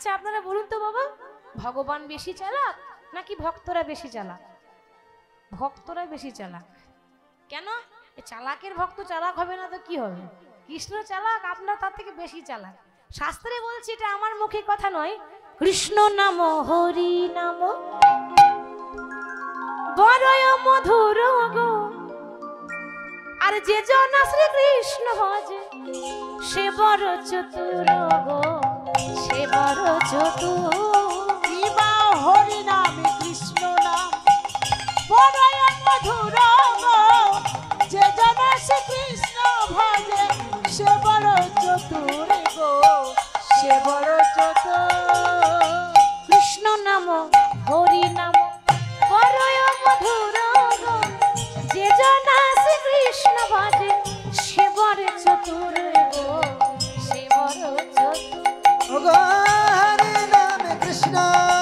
আচ্ছা আপনারা বলুন তো বাবা, ভগবান বেশি চালাক নাকি ভক্তরা বেশি চালাক? ভক্তরা বেশি চালাক। কেন? চালাকের ভক্ত চালাক হবে না তো কি হবে? কৃষ্ণ চালাক, আপনার তার থেকে বেশি চালাক। শাস্ত্রে বলছে, এটা আমার মুখে কথা নয়, কৃষ্ণ নাম হরি নাম বড়ই মধুর গো, আর যে জন শ্রীকৃষ্ণ ভজে সে বড় চতুর গো, সে বড় চতুর। হরি নামে কৃষ্ণ নাম বড়ই মধুর গো, যে জন শ্রীকৃষ্ণ ভজে সে বড় চতুর গো, সে বড় চতুর। কৃষ্ণ নাম হরি নাম বড়ই মধুর গো, যে জন শ্রীকৃষ্ণ ভজে সে বড় চতুর গো, সে বড় চতুর। হরি নামে কৃষ্ণ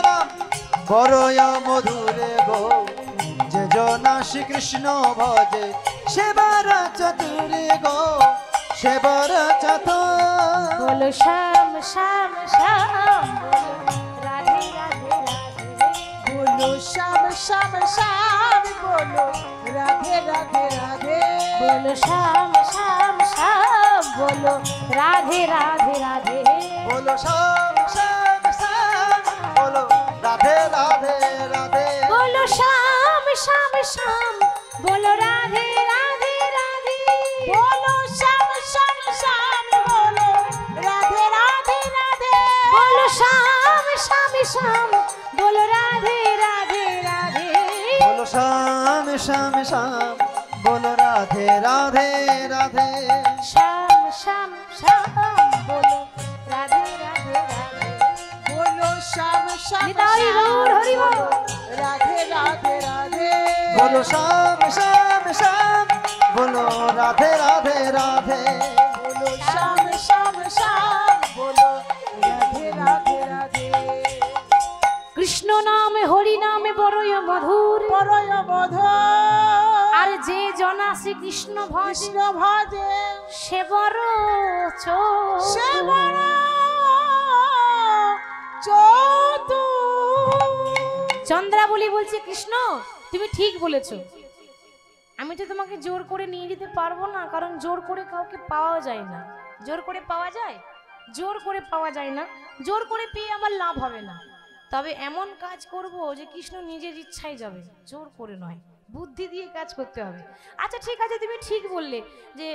নাম বড়ই মধুরে গো, যে জন শ্রীকৃষ্ণ ভজে সে বড় চতুরে গো, সে বড় চতুর। বলো শ্যাম শ্যাম শ্যাম, রাধে রাধে রাধে, বলো শ্যাম শ্যাম শ্যাম, বলো রাধে রাধে রাধে, বলো শ্যাম শ্যাম শ্যাম, বলো রাধে রাধে রাধে, বলো শ্যাম শ্যাম শ্যাম, বলো রাধে রাধে রাধে, বলো শ্যাম শ্যাম শ্যাম, বলো রাধে রাধে রাধে, বলো শ্যাম শ্যাম শ্যাম, বলো রাধে রাধে রাধে, বলো শ্যাম শ্যাম শ্যাম, বলো রাধে রাধে রাধে, বলো শ্যাম শ্যাম শ্যাম, বলো রাধে রাধে রাধে, শ্যাম শ্যাম শ্যাম, বলো রাধে রাধে রাধে, বলো শ্যাম শ্যাম নিতাই গৌর হরি বল, রাধে রাধে রাধে, বলো শ্যাম শ্যাম শ্যাম, বলো রাধে রাধে রাধে, বলো শ্যাম শ্যাম শ্যাম, বলো রাধে রাধে রাধে। কৃষ্ণ নামে হরি নামে বড়ই মধুর, বড়ই মধুর, আর যে জনা শ্রীকৃষ্ণ ভজে কৃষ্ণ ভজে সে বড় সে চতুর। বড় চতুর। চন্দ্রাবলী বলছে, কৃষ্ণ তুমি ঠিক বলেছো, আমি তো তোমাকে জোর করে নিয়ে যেতে পারবো না, কারণ জোর করে কাউকে পাওয়া যায় না। জোর করে পাওয়া যায়? জোর করে পাওয়া যায় না, জোর করে পেয়ে আমার লাভ হবে না। তবে এমন কাজ করব যে কৃষ্ণ নিজের ইচ্ছায় যাবে, জোর করে নয়, বুদ্ধি দিয়ে কাজ করতে হবে। আচ্ছা ঠিক আছে, তুমি ঠিক বললে যে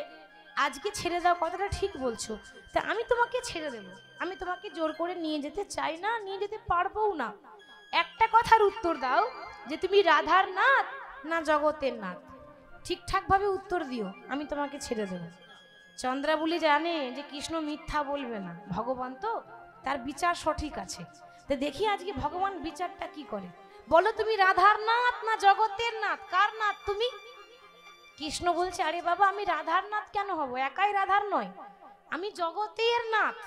আজকে ছেড়ে দাও, কথাটা ঠিক বলছো, তা আমি তোমাকে ছেড়ে দেব। আমি তোমাকে জোর করে নিয়ে যেতে চাই না, নিয়ে যেতে পারবও না। একটা কথার উত্তর দাও যে তুমি রাধার নাথ না জগতের নাথ, ঠিকঠাক ভাবে উত্তর দিও, আমি তোমাকে ছেড়ে দেব। চন্দ্রাবলী জানে যে কৃষ্ণ মিথ্যা বলবে না, ভগবান তো তার বিচার সঠিক আছে। তো দেখি আজকে ভগবান বিচারটা কি করে। বলো তুমি রাধার নাথ না জগতের নাথ, কার নাথ তুমি? কৃষ্ণ বলছে, আরে বাবা আমি রাধার নাথ কেন হব, একাই রাধার নয়, আমি জগতের নাথ।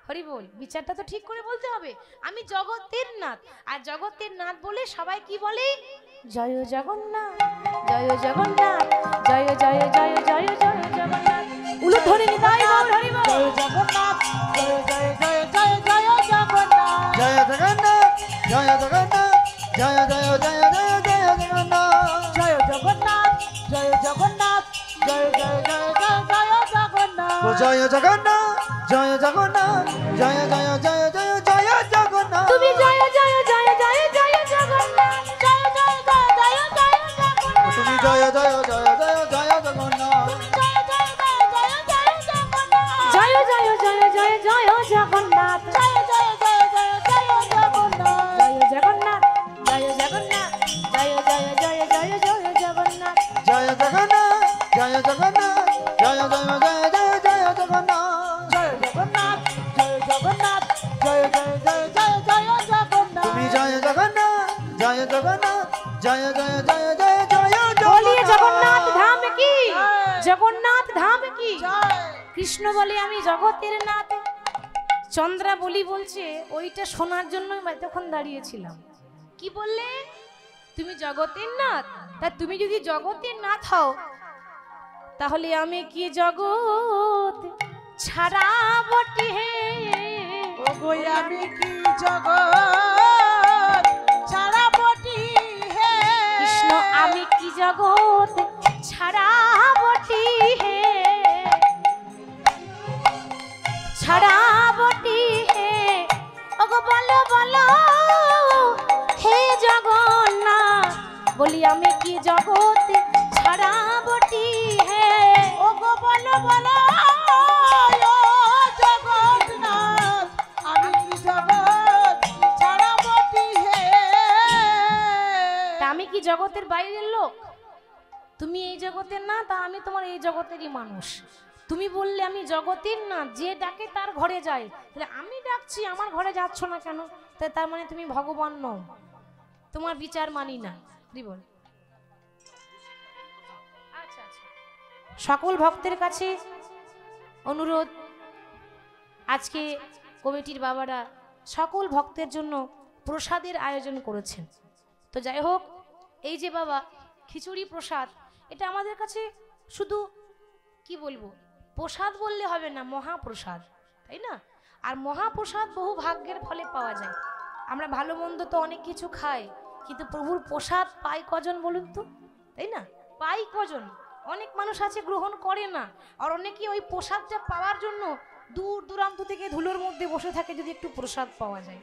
হরি বল, বিচারটা তো ঠিক করে বলতে হবে, আমি জগতের নাথ। আর জগতের নাথ বলে সবাই কি বলে? জয় জগন্নাথ, জয় জগন্নাথ, জয় জয় জয় জয় জয় জগন্নাথ। উলুধ্বনি নিতাই গৌর হরি বল। জয় জগন্নাথ, জয় জয় জয় জয় জয় জগন্নাথ, জয় জগন্নাথ, জয় জগন্নাথ, জয় জয় জয় জয় জয় জগন্নাথ, জয় জগন্নাথ, জয় জগন্নাথ, জয় জয় জয় জয় জয় জগন্নাথ, জয় জগন্নাথ, জয় জগন্নাথ, জয় জয় জয় জয় জয় জগন্নাথ। তুমি জয় জয় জয় জয় জয় জগন্নাথ, জয় জয় জয় জয় জয় জগন্নাথ, তুমি জয় জয় জয় জয় জয় জগন্নাথ, জয় জয় জয় জয় জয় জগন্নাথ, জয় জয় জয় জয় জয় জগন্নাথ, জয় জয় জয় জয় জয় জগন্নাথ, জয় জগন্নাথ, জয় জগন্নাথ, জয় জয় জয় জয় জয় জগন্নাথ, জয় জগন্নাথ, জয় জগন্নাথ, জয় জয় জয় জয় জয় জগন্নাথ, জয় জগন্নাথ, জয় জগন্নাথ, জয় জয় জয় জয় জয় জগন্নাথ, তুমি জয় জগন্নাথ, জয় জগন্নাথ, জয় জয় জয় জয় জয় বলিয়ে জগন্নাথ জগন্নাথ। ধাম কি, জয়। জগন্নাথ ধাম কি। জয়। কৃষ্ণ বলে আমি জগতের নাথ। চন্দ্রাবলী বলছে ওইটা শোনার জন্য এতক্ষণ দাঁড়িয়েছিলাম। কি বললে? তুমি জগতের নাথ, তা তুমি যদি জগতের নাথ হও তাহলে আমি কি জগৎ ছাড়া বটে হে। ওগো আমি কি জগৎ ছাড়া বটি হে কৃষ্ণ আমি কি জগৎ ছাড়া বটি হে, ছাড়া বটি হে, ওগো বলো বলো হে জগন্নাথ, বলি আমি কি জগৎ ছাড়া বটি হে। ওগো বলো বলো ও জগন্নাথ আমি কি জগৎ ছাড়া বটি হে। তা আমি কি জগতের বাইরের লোক? তুমি এই জগতের না, তা আমি তোমার এই জগতেরই মানুষ। তুমি বললে আমি জগতের না, যে ডাকে তার ঘরে যায়, তাহলে আমি ডাকছি আমার ঘরে যাচ্ছ না কেন? তার মানে তুমি ভগবান নও, তোমার বিচার মানি না। বল। আচ্ছা আচ্ছা, সকল ভক্তের কাছে অনুরোধ, আজকে কমিটির বাবারা সকল ভক্তের জন্য প্রসাদের আয়োজন করেছেন। তো যাই হোক, এই যে বাবা খিচুড়ি প্রসাদ, এটা আমাদের কাছে শুধু কি বলবো, প্রসাদ বললে হবে না, মহাপ্রসাদ, তাই না? আর মহাপ্রসাদ বহু ভাগ্যের ফলে পাওয়া যায়। আমরা ভালো মন্দ তো অনেক কিছু খাই, কিন্তু প্রভুর প্রসাদ পাই কজন বলুন তো, তাই না? পাই কজন? অনেক মানুষ আছে গ্রহণ করে না, আর অনেকে ওই প্রসাদটা পাওয়ার জন্য দূর দূরান্ত থেকে ধুলোর মধ্যে বসে থাকে যদি একটু প্রসাদ পাওয়া যায়।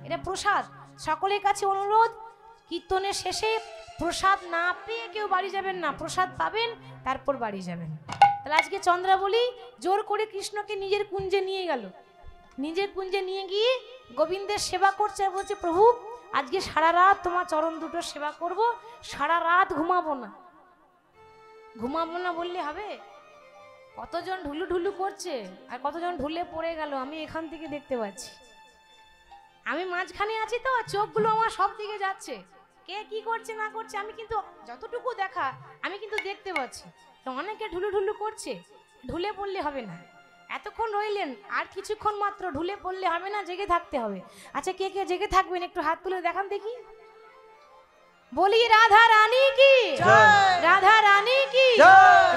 এটা প্রসাদ। সকলের কাছে অনুরোধ, কীর্তনের শেষে প্রসাদ না পেয়ে কেউ বাড়ি যাবেন না, প্রসাদ পাবেন তারপর বাড়ি যাবেন। তাহলে আজকে চন্দ্রাবলী জোর করে কৃষ্ণকে নিজের কুঞ্জে নিয়ে গেল, নিজের কুঞ্জে নিয়ে গিয়ে গোবিন্দের সেবা করছে, আর বলছে প্রভু আজকে সারা রাত তোমার চরণ দুটো সেবা করব, সারা রাত ঘুমাবো না। ঘুমাবো না বললে হবে? কতজন ঢুলু ঢুলু করছে আর কতজন ঢুলে পড়ে গেল, আমি এখান থেকে দেখতে পাচ্ছি। আমি মাঝখানে আছি তো, চোখগুলো আমার সব দিকে যাচ্ছে, কে কি করছে না করছে আমি কিন্তু যতটুকু দেখা আমি কিন্তু দেখতে পাচ্ছি। তো অনেকে ঢুলু ঢুলু করছে, ঢুলে পড়লে হবে না। এতক্ষণ রইলেন, আর কিছুক্ষণ মাত্র, ঢুলে পড়লে হবে না, জেগে থাকতে হবে। আচ্ছা কে কে জেগে থাকবেন একটু হাত তুলে দেখান দেখি। বলি রাধা রানী কি, রাধা রানী কি,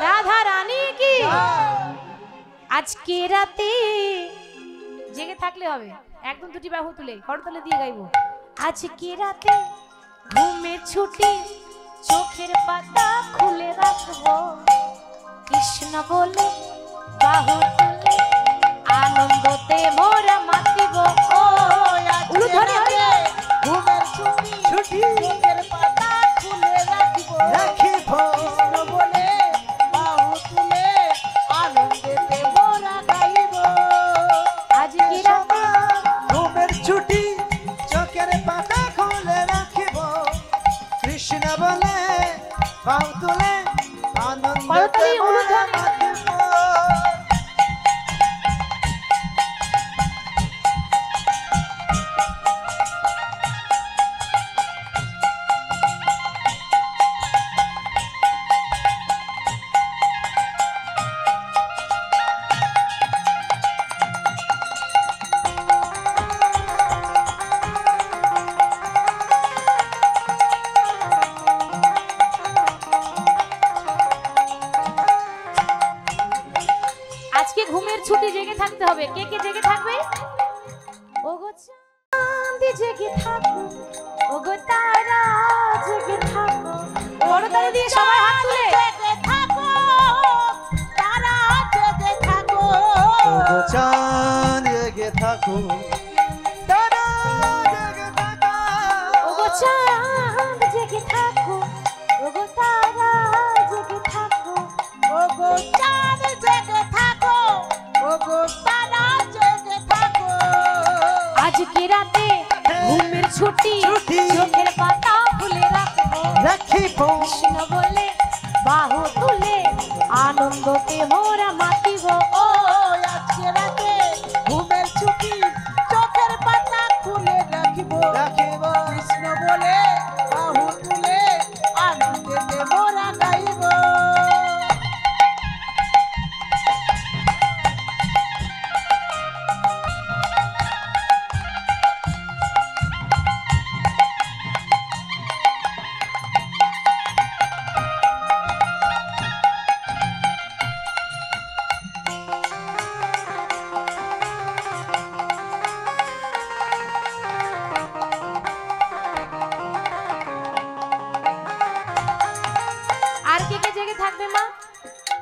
রাধা রানী কি। আজকে রাতে জেগে থাকলে হবে, একদম দুটি বাহু তুলে করতালে দিয়ে গাইবো। আজকে রাতে ঘুমের ছুটি, চোখের পাতা খুলে রাখবো, কৃষ্ণ বলে বাহু তুলে আনন্দতে মোরা মাতিব। ও উলুধ্বনি হরি বল। ঘুমের ছুটি চোখের পাতা খুলে রাখিব, কৃষ্ণ বলে বাহু তুলে আনন্দেতে মোরা গাইব। আজকে রাতে ঘুমের ছুটি চোখের পাতা খুলে রাখিব, কৃষ্ণ বলে বাহু তুলে আনন্দতে করতালি, উলুধ্বনি। মাতিব। আজকে ঘুমের ছুটি, জেগে থাকতে হবে। কে কে জেগে থাকবে? ওগো চাঁদ জেগে থাকো, ওগো তারা জেগে থাকো। করতালি দিয়ে সবাই হাত তুলে। জেগে থাকো, তারা জেগে থাকো, ওগো চাঁদ জেগে থাকো, তারা জেগে থাকো। ওগো চাঁদ জেগে থাকো, ওগো তারা জেগে থাকো। ওগো চাঁদ জেগে থাকো, ওগো তারা জেগে থাকো। আজকে রাতে ঘুমের ছুটি, চোখের পাতা খুলে রাখবো, রাখিব, কৃষ্ণ বলে বাহু তুলে আনন্দতে মোরা মাতিব। ও আজকে রাতে ঘুমের ছুটি চোখের পাতা খুলে রাখিব, রাখিব, কৃষ্ণ বলে বাহু তুলে আনন্দেতে মোরা গাইব।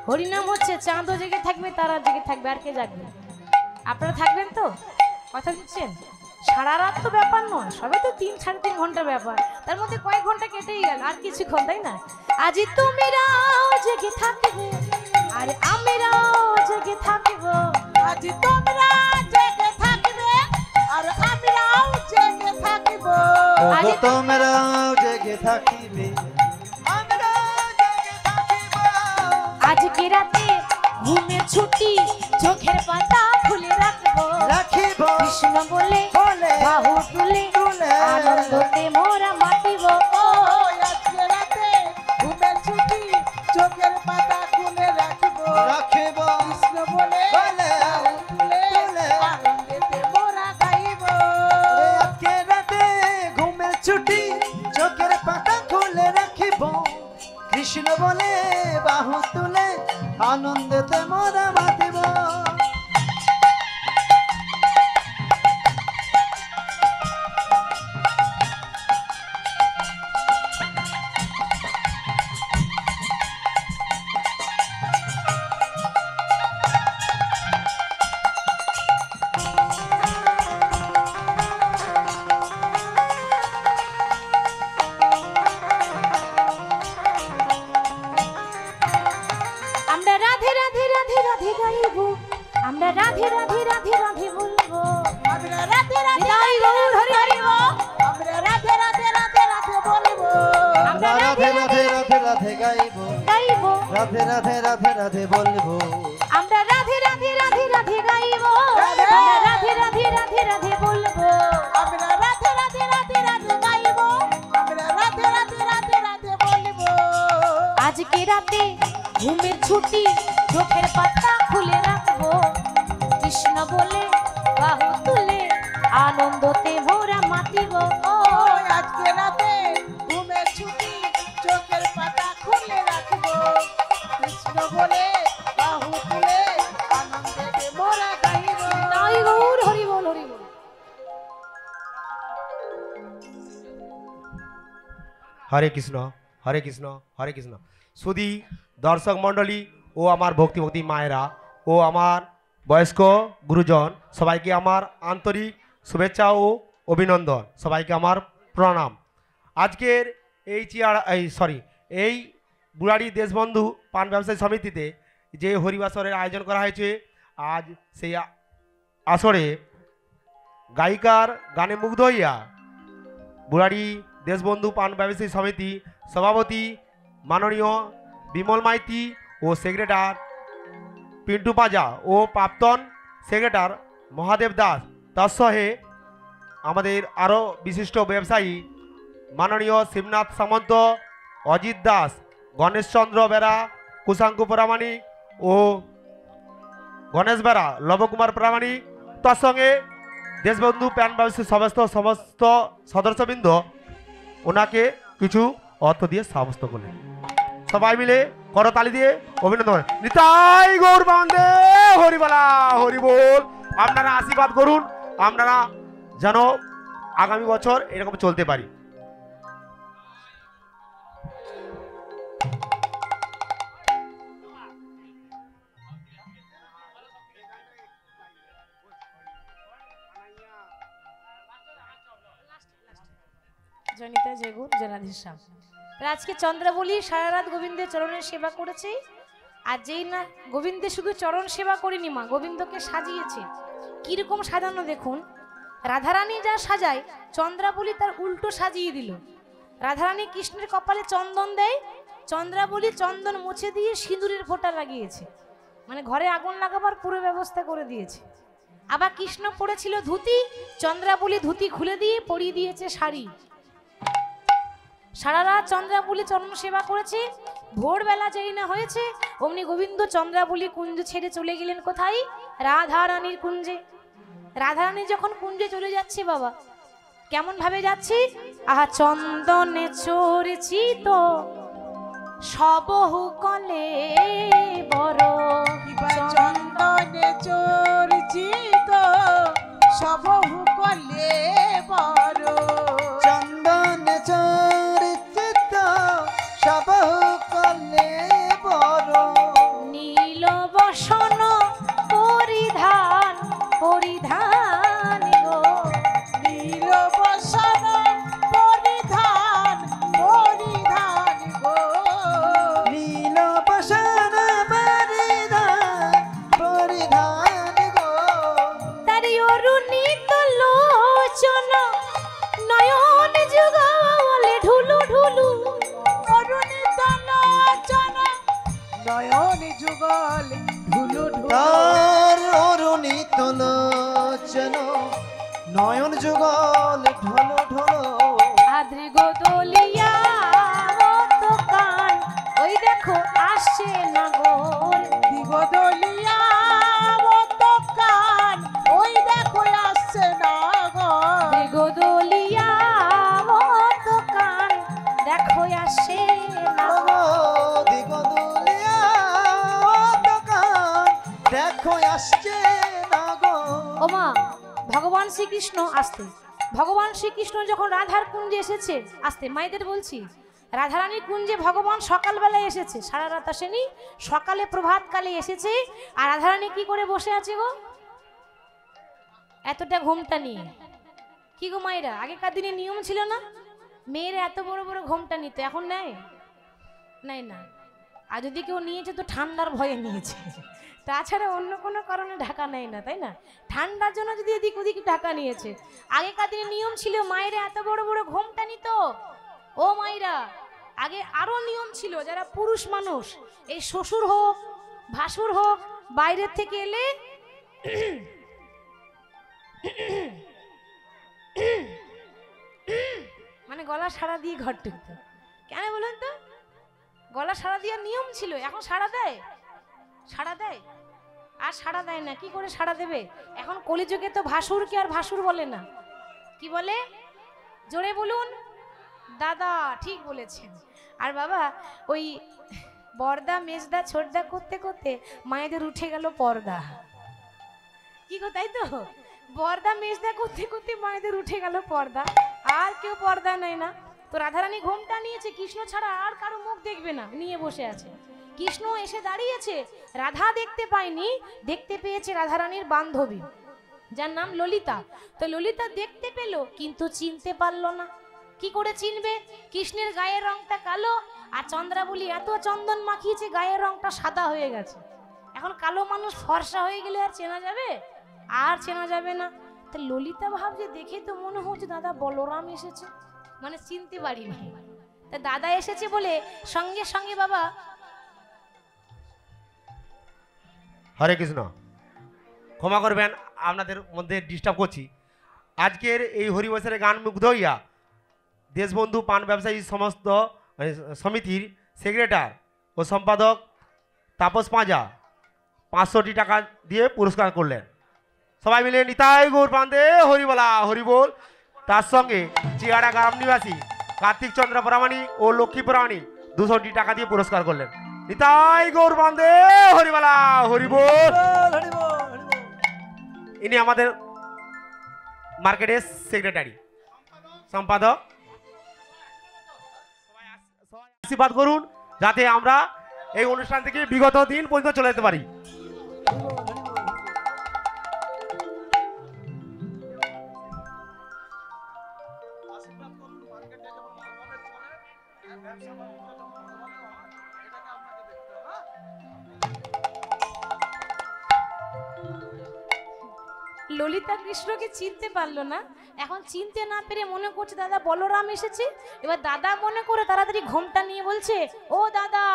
হরিনাম হচ্ছে, চাঁদও জেগে থাকবে, তারা জেগে থাকবে, আর কে জাগবে? আপনারা থাকবেন তো? কথা দিচ্ছেন? সারা রাত তো ব্যাপার নয়, সবে তো 3-3.5 ঘন্টা ব্যাপার, তার মধ্যে কয়েক ঘন্টা কেটেই গেল, আর কিছুক্ষণ, তাই না? আজি তোমরাও জেগে থাকবে, আর আমরাও জেগে থাকবো। আজ তোমরা জেগে থাকবে আর আমরাও জেগে থাকব। ওগো তোমরাও জেগে থাকিবে, আমরাও জেগে থাকিব। আজকে রাতে ঘুমের ছুটি, চোখের পাতা খুলে রাখবো, রাখিব কৃষ্ণ বলে বলে বাহু তুলে তুলে আনন্দতে মোরা মাতিব। ও আজকে রাতে ঘুমের ছুটি, চোখের পাতা খুলে রাখব, রাখিব কৃষ্ণ বলে বলে বাহু তুলে তুলে আনন্দেতে মোরা গাইব। আজকে রাতে ঘুমের ছুটি, চোখের পাতা খুলে রাখিব, কৃষ্ণ বলে বাহু তুলে আনন্দেতে মোরা মাতিব। আমরা রাধে রাধে রাধে রাধে গাইবো, আমরা রাধে রাধে রাধে রাধে বলবো। আমরা রাতে রাতে হৃদয় গৌর হরি হরি বল। আমরা রাতে রাতে রাতে রাতে বলবো। আমরা রাধে রাধে রাধে রাধে গাইব, গাইবো, রাধে রাধে রাধে রাধে বলবো। আমরা রাধে রাধে রাধে রাধে গাইবো, রাধে। আমরা রাধে রাধে রাধে রাধে বলবো। আমরা রাতে রাতে রাতে রাতে গাইব, আমরা রাতে রাতে রাতে রাতে বলবো। আজকে রাতে ঘুমের ছুটি, চোখের পাতা খুলে রাখবো, কৃষ্ণ বলে বাহু তুলে আনন্দতে ভোরা মাতিব। ও আজকে রাতে ঘুমের ছুটি, চোখের পাতা খুলে রাখবো, কৃষ্ণ বলে বাহু তুলে আনন্দেতে মোরা গাইব। হৃদয় গৌর হরি বল, হরি বল। হরে কৃষ্ণ, হরে কৃষ্ণ, হরে কৃষ্ণ। সুধী দর্শক মণ্ডলী ও আমার ভক্তি মায়েরা ও আমার বয়স্ক গুরুজন, সবাইকে আমার আন্তরিক শুভেচ্ছা ও অভিনন্দন, সবাইকে আমার প্রণাম। আজকের এই বুড়ারি দেশবন্ধু পান ব্যবসায়ী সমিতিতে যে হরিবাসরের আয়োজন করা হয়েছে, আজ সেই আসরে গায়িকার গানে মুগ্ধ হইয়া বুড়ারি দেশবন্ধু পান ব্যবসায়ী সমিতি সভাপতি মাননীয় বিমল মাইতি ও সেক্রেটার পিন্টু পাজা ও প্রাক্তন সেক্রেটার মহাদেব দাস, তার সহে আমাদের আরও বিশিষ্ট ব্যবসায়ী মাননীয় শিবনাথ সামন্ত, অজিত দাস, গণেশচন্দ্র বেরা, কুশাঙ্কু প্রামাণিক ও গণেশ বেরা, লবকুমার প্রামাণিক, তার সঙ্গে দেশবন্ধু প্যান ব্যবসায়ী সমস্ত সদস্যবৃন্দ ওনাকে কিছু অর্থ দিয়ে সাব্যস্ত করলেন। সবাই মিলে করতালি দিয়ে অভিনন্দন। নিতাই গৌর বান্দে হরিবালা হরি বল। আপনারা আশীর্বাদ করুন, আপনারা যেন আগামী বছর এরকম চলতে পারি। জনিতা জেগুর জনাধীশ্যাম। আজকে চন্দ্রাবলী সারা রাত গোবিন্দের চরণের সেবা করেছে, আর যেই না গোবিন্দের শুধু চরণ সেবা করেনি মা, গোবিন্দকে সাজিয়েছে। কিরকম সাজানো দেখুন, রাধারানী যা সাজায় চন্দ্রাবলী তার উল্টো সাজিয়ে দিল। রাধারানী কৃষ্ণের কপালে চন্দন দেয়, চন্দ্রাবলী চন্দন মুছে দিয়ে সিঁদুরের ফোঁটা লাগিয়েছে, মানে ঘরে আগুন লাগাবার পুরো ব্যবস্থা করে দিয়েছে। আবার কৃষ্ণ পরেছিল ধুতি, চন্দ্রাবলী ধুতি খুলে দিয়ে পরিয়ে দিয়েছে শাড়ি। সারা রাত চন্দ্রাবলী চরণ সেবা করেছে। ভোরবেলা যেই না হয়েছে অমনি গোবিন্দ চন্দ্রাবলী কুঞ্জ ছেড়ে চলে গেলেন কোথায়? রাধারানীর কুঞ্জে। রাধারানী যখন কুঞ্জে চলে যাচ্ছে বাবা, কেমন ভাবে যাচ্ছি? আহা চন্দনে চড়েছি তো সবহু কলে বড়, চন্দনে চড়ছি তো সবহু কলে বড়, চন্দন চরিচিত সবহু কলে বড়, নয়ন যুগল ঢোলো ঢোলো আদ্রি গোদলিয়া মত কান ওই দেখো আসছে নগর দিগদলিয়া মত কান ওই দেখো আসছে নগর গোদলিয়া মত কান দেখো আসছে নগর দিগদুলিয়া দোকান দেখো আসছে নগর। ওমা ভগবান শ্রীকৃষ্ণ আসতে ভগবান শ্রীকৃষ্ণ যখন রাধার কুঞ্জে এসেছে আসতে মায়েদের বলছি রাধারানীর কুঞ্জে ভগবান সকালবেলায় এসেছে সারা রাত আসেনি সকালে প্রভাতকালে এসেছে আর রাধারানী কি করে বসে আছে গো এতটা ঘোমটা নিয়ে কি গো মায়েরা আগেকার দিনে নিয়ম ছিল না মেয়েরা এত বড় বড় ঘোমটা নিত এখন নেয় নাই না আর যদি কেউ নিয়েছে তো ঠান্ডার ভয়ে নিয়েছে তাছাড়া অন্য কোনো কারণে ঢাকা নেয় না তাই না ঠান্ডার জন্য যদি এদিক ওদিক ঢাকা নিয়েছে আগেকার দিনে নিয়ম ছিল মায়েরা এত বড় বড় ঘোমটা নিত ও মায়েরা আগে আরো নিয়ম ছিল যারা পুরুষ মানুষ এই শ্বশুর হোক ভাসুর হোক বাইরের থেকে এলে মানে গলা সারা দিয়ে ঘর ঢুকতো কেন বলুন তো গলা সারা দেওয়ার নিয়ম ছিল এখন সাড়া দেয় সাড়া দেয় আর সাড়া দেয় না কি করে সাড়া দেবে এখন কলিযুগে তো ভাসুরকে আর ভাসুর বলে না কি বলে জোরে বলুন দাদা ঠিক বলেছেন আর বাবা ওই বর্দা মেজদা ছোটদা করতে করতে মায়েদের উঠে গেল পর্দা কি গো তাই তো বর্দা মেজদা করতে করতে মায়েদের উঠে গেল পর্দা আর কেউ পর্দা নেয় না তো রাধারানী ঘোমটা নিয়েছে কৃষ্ণ ছাড়া আর কারো মুখ দেখবে না নিয়ে বসে আছে কৃষ্ণ এসে দাঁড়িয়েছে রাধা দেখতে পায়নি দেখতে পেয়েছে রাধারানীর বান্ধবী যার নাম ললিতা তো ললিতা দেখতে পেল কিন্তু চিনতে পারলো না কি করে চিনবে কৃষ্ণের গায়ের রংটা কালো আর চন্দ্রাবলী এত চন্দন মাখিয়েছে গায়ের রংটা সাদা হয়ে গেছে এখন কালো মানুষ ফর্সা হয়ে গেলে আর চেনা যাবে আর চেনা যাবে না তো ললিতা ভাবছে দেখে তো মনে হচ্ছে দাদা বলরাম এসেছে মানে চিনতে পারিনি তা দাদা এসেছে বলে সঙ্গে সঙ্গে বাবা হরে কৃষ্ণ ক্ষমা করবেন আপনাদের মধ্যে ডিস্টার্ব করছি আজকের এই হরিবংশের গান মুগ্ধ হইয়া দেশবন্ধু পান ব্যবসায়ী সমস্ত সমিতির সেক্রেটারি ও সম্পাদক তাপস পাঁজা 500 টাকা দিয়ে পুরস্কার করলেন সবাই মিলে নিতাই গৌর পান্ডে হরিবলা হরিবোল তার সঙ্গে চিয়াড়া গ্রাম নিবাসী কার্তিক চন্দ্র পরামানি ও লক্ষ্মী পরামানি 200 টাকা দিয়ে পুরস্কার করলেন নিতাই গৌর পান্ডে হরিবলা হরিবোল ইনি আমাদের মার্কেটের সেক্রেটারি সম্পাদক আশীর্বাদ করুন যাতে আমরা এই অনুষ্ঠান থেকে বিগত দিন পর্যন্ত চলে যেতে পারি ললিতা কৃষ্ণকে চিনতে পারলো না এখন চিনতে না পেরে মনে করছে দাদা বলরাম এসেছে এবার দাদা মনে করে তাড়াতাড়ি ঘোমটা নিয়ে বলছে ও দাদা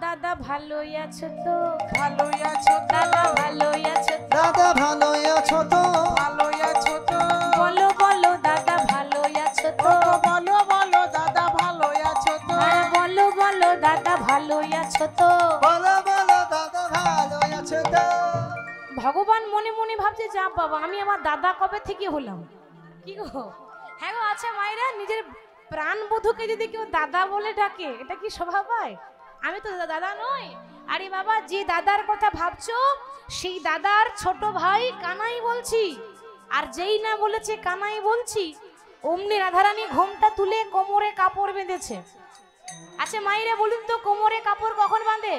দাদা ভালোই আছো তো ভালোই আছো দাদা ভালোই আছো তো দাদা ভালোই আছো তো ভালোই আছো তো বলো বলো দাদা ভালোই আছো তো বলো বলো দাদা ভালোই আছো তো হ্যাঁ, বলো বলো দাদা ভালোই আছো তো বলো বলো দাদা ভালোই আছো তো ভগবান মনে মনে ভাবছে যা বাবা আমি আমার দাদা কবে থেকে হলাম কি গো হ্যাঁ গো আচ্ছা মায়েরা নিজের প্রাণ বধূকে যদি কেউ দাদা বলে ডাকে এটা কি শোভা পায় আমি তো দাদা নই আরে বাবা যে দাদার কথা ভাবছো সেই দাদার ছোট ভাই কানাই বলছি আর যেই না বলেছে কানাই বলছি অমনি রাধারানী ঘোমটা তুলে কোমরে কাপড় বেঁধেছে আচ্ছা মায়েরা বলুন তো কোমরে কাপড় কখন বাঁধে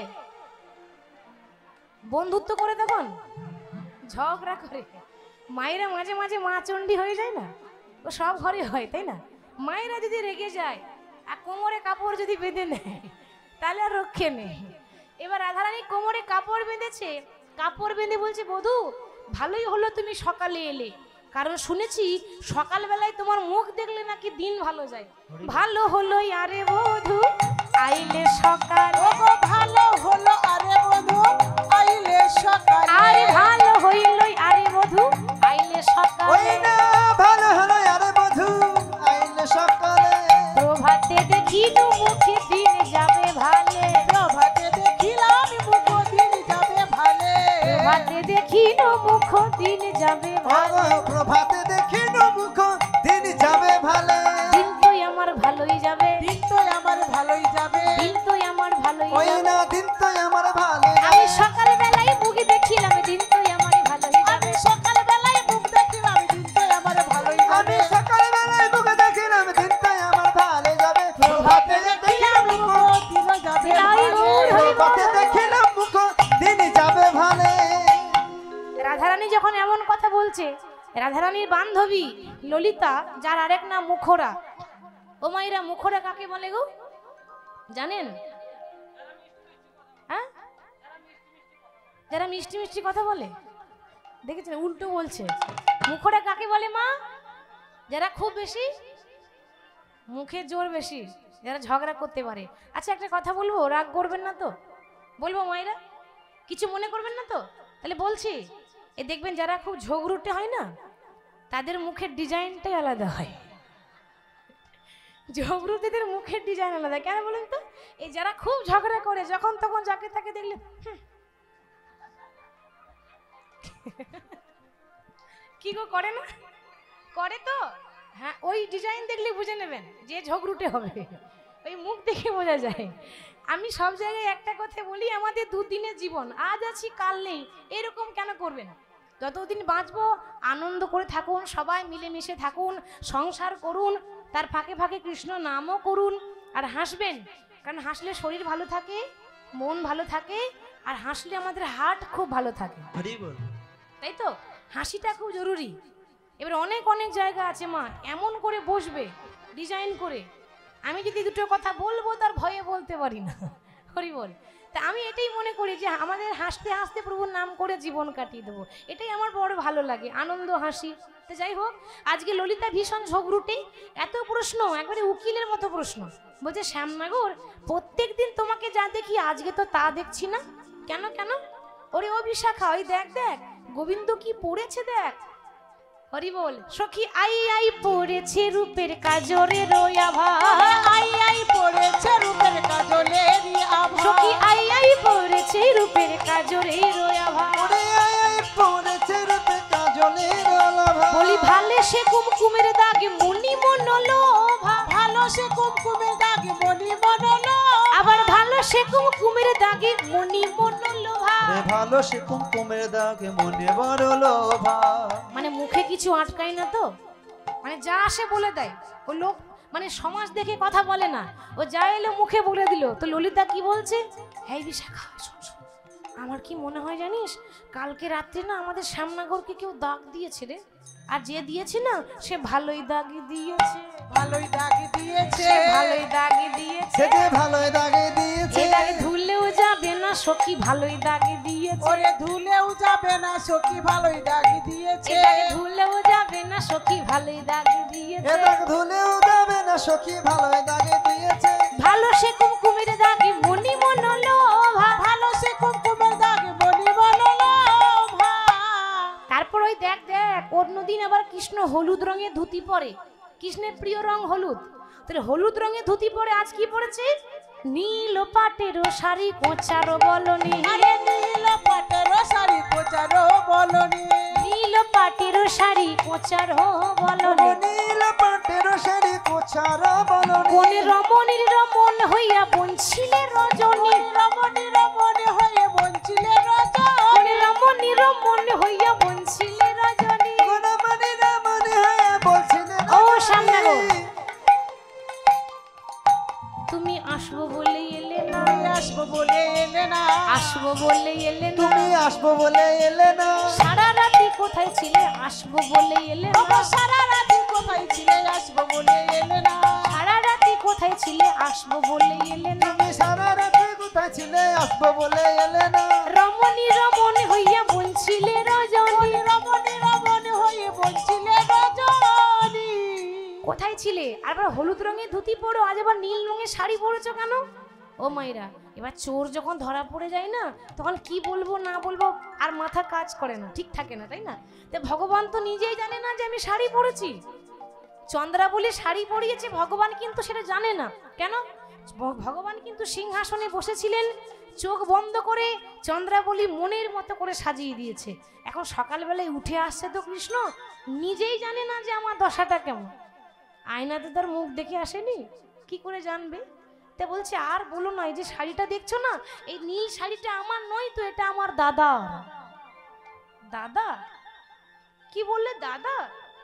বন্ধুত্ব করে তখন ঝগড়া করে মায়েরা মাঝে মাঝে মা চণ্ডী হয়ে যায় না ও সব ঘরে হয় তাই না মায়েরা যদি রেগে যায় আর কোমরে কাপড় যদি বেঁধে নেয় তাহলে আর রক্ষে নেই এবার রাধারানী কোমরে কাপড় বেঁধেছে কাপড় বেঁধে বলছে বধূ ভালোই হলো তুমি সকালে এলে কারণ শুনেছি সকালবেলায় তোমার মুখ দেখলে নাকি দিন ভালো যায় ভালো হলো আরে বধূ আইলে সকাল ওগো ভালো হলো আরে বধূ আইলে সকালে আরে ভালো হইল আরে বধূ আইলে ওই সকালে না রাধারানীর বান্ধবী ললিতা, যার আরেক নাম মুখরা। ও মাইরা, মুখরা কাকে বলে গো জানেন? হ্যাঁ, যারা মিষ্টি মিষ্টি কথা বলে, দেখেছেন উল্টো বলছে। মুখরা কাকে বলে মা? যারা খুব বেশি মুখে জোর বেশি, যারা ঝগড়া করতে পারে। আচ্ছা একটা কথা বলবো, রাগ করবেন না তো? বলবো মায়েরা, কিছু মনে করবেন না তো? তাহলে বলছি, এ দেখবেন যারা খুব ঝগড়ুটে হয় না, তাদের মুখের ডিজাইনটাই আলাদা হয়। ঝগড়ুটেদের মুখের ডিজাইন আলাদা। কেন বলেন তো? এই যারা খুব ঝগড়া করে, যখন তখন যাকে তাকে দেখলে কি গো করে না? করে তো? হ্যাঁ, ওই ডিজাইন দেখলে বুঝে নেবেন যে ঝগড়ুটে হবে, ওই মুখ দেখে বোঝা যায়। আমি সব জায়গায় একটা কথা বলি, আমাদের দুদিনের জীবন, আজ আছি কাল নেই, এরকম কেন করবেন? যতদিন বাঁচবো আনন্দ করে থাকুন, সবাই মিলেমিশে থাকুন, সংসার করুন, তার ফাঁকে ফাঁকে কৃষ্ণ নামও করুন, আর হাসবেন, কারণ হাসলে শরীর ভালো থাকে, মন ভালো থাকে, আর হাসলে আমাদের হার্ট খুব ভালো থাকে, তাই তো? হাসিটা খুব জরুরি। এবার অনেক অনেক জায়গা আছে মা, এমন করে বসবে ডিজাইন করে, আমি যদি দুটো কথা বলবো তার ভয়ে বলতে পারি না। হরি বল। তা আমি এটাই মনে করি যে আমাদের হাসতে হাসতে প্রভুর নাম করে জীবন কাটিয়ে দেবো, এটাই আমার বড় ভালো লাগে, আনন্দ হাসি। তো যাই হোক, আজকে ললিতা ভীষণ ঝগড়ুটে, এত প্রশ্ন, একবারে উকিলের মতো প্রশ্ন। বলছে শ্যামনগর, প্রত্যেক দিন তোমাকে যা দেখি আজকে তো তা দেখছি না, কেন কেন? ওরে ও বিশাখা, ওই দেখ দেখ গোবিন্দ কি পড়েছে দেখ। হরি বল। সখী আই আই পড়েছে রূপের কাজরে রোয়া ভাই, আই আই পড়েছে রূপের কাজলেরই আভা। সখী আই আই পড়েছে রূপের কাজরে রোয়া ভাই। ওরে আয় আয় পড়েছে রূপে কাজলের আলাভা। বলি ভালে সে কুমকুমের দাগে মনি মনোলোভা, ভালো সে কুমকুমের দাগে মনি মনলো, আবার ভালো সে কুমকুমের দাগে মনি মনোলোভা। রে ভালো সে কুমকুমের দাগে মনে বড় লোভা। মানে মুখে কিছু আটকায় না তো, মানে যা আসে বলে দেয়। ও লোক মানে সমাজ দেখে কথা বলে না, ও যা এলো মুখে বলে দিল। তো ললিতা কি বলছে? হ্যাঁ বিশাখা, শোন শোন, আমার কি মনে হয় জানিস, কালকে রাত্রে না আমাদের শ্যামনগরকে কেউ দাগ দিয়েছে রে, আর যে দিয়েছে না সে ভালোই দাগি দিয়েছে, ভালোই দাগে দিয়েছে, সে ভালোই দাগি দিয়েছে, সে যে ভালোই দাগে দিয়েছে। এ দাগে ধুলেও যাবে না সখী ভালোই দাগি দিয়েছে, ওরে ধুলেও যাবে না সখী ভালোই দাগে দিয়েছে, এ দাগে ধুলেও যাবে না সখী ভালোই দাগি দিয়েছে। এ দাগ ধুলেও যাবে না সখী ভালোই দাগে দিয়েছে। ভালো সে কুমকুমের দাগে মনি মনোলোভা, ভালো সে কুমকুমের দাগে মনি মনলো ভা। তারপর ওই দেখ দেখ অন্যদিন আবার কৃষ্ণ হলুদ রঙের ধুতি পরে, কৃষ্ণের প্রিয় রং হলুদ, তাহলে হলুদ রঙের ধুতি পরে আজ কি পরেছে? নীল পাটের শাড়ি কোঁচারো বলনি, আরে নীল পাটের শাড়ি কোচারো বলনি, নীল পাটের শাড়ি কোঁচারো বলনি। নীল পাটের শাড়ি কোছার বলনি। কোন রমণীর রমণ হইয়া বঞ্ছিলে রজনী, রমণী রমণী হয়ে বঞ্চিলে রজনী, কোন রমণীর রমণ হইয়া বঞ্ছিলে রজনী। গুণমণি রমণী হয়ে বলছিলেন ও শ্যামনগর, তুমি আসবো বলে এলে না, তুমি আসবো বলে এলে না, আসবো বলে এলে না, তুমি আসবো বলে এলে না। সারা রাতি কোথায় ছিলে? আসবো বলে এলে না, ওগো সারা রাতি কোথায় ছিলে? আসবো বলে এলে না, সারা রাতি কোথায় ছিলে? আসবো বলে এলে না। তুমি সারা রাতে কোথায় ছিলে? আসবো বলে এলে না। রমণী রমণী হইয়া বঞ্চিলে রজনী, রমণী রমণী হয়ে বঞ্চিলে রজনী। কোথায় ছিলে? আর আবার হলুদ রঙের ধুতি পরো, আজ আবার নীল রঙের শাড়ি পরেছো কেন? ও মাইরা, এবার চোর যখন ধরা পড়ে যায় না, তখন কি বলবো না বলবো আর মাথা কাজ করে না, ঠিক থাকে না, তাই না? তো ভগবান তো নিজেই জানে না যে আমি শাড়ি পরেছি। চন্দ্রাবলী শাড়ি পরিয়েছে, ভগবান কিন্তু সেটা জানে না। কেন? ভগবান কিন্তু সিংহাসনে বসেছিলেন, চোখ বন্ধ করে চন্দ্রাবলী মনের মতো করে সাজিয়ে দিয়েছে। এখন সকালবেলায় উঠে আসছে তো কৃষ্ণ, নিজেই জানে না যে আমার দশাটা কেমন। আয়নাতে তার মুখ দেখে আসেনি, কি করে জানবে? তা বলছে আর বলো না, এই যে শাড়িটা দেখছো না, এই নীল শাড়িটা আমার নয় তো, এটা আমার দাদা। দাদা? কি বললে দাদা?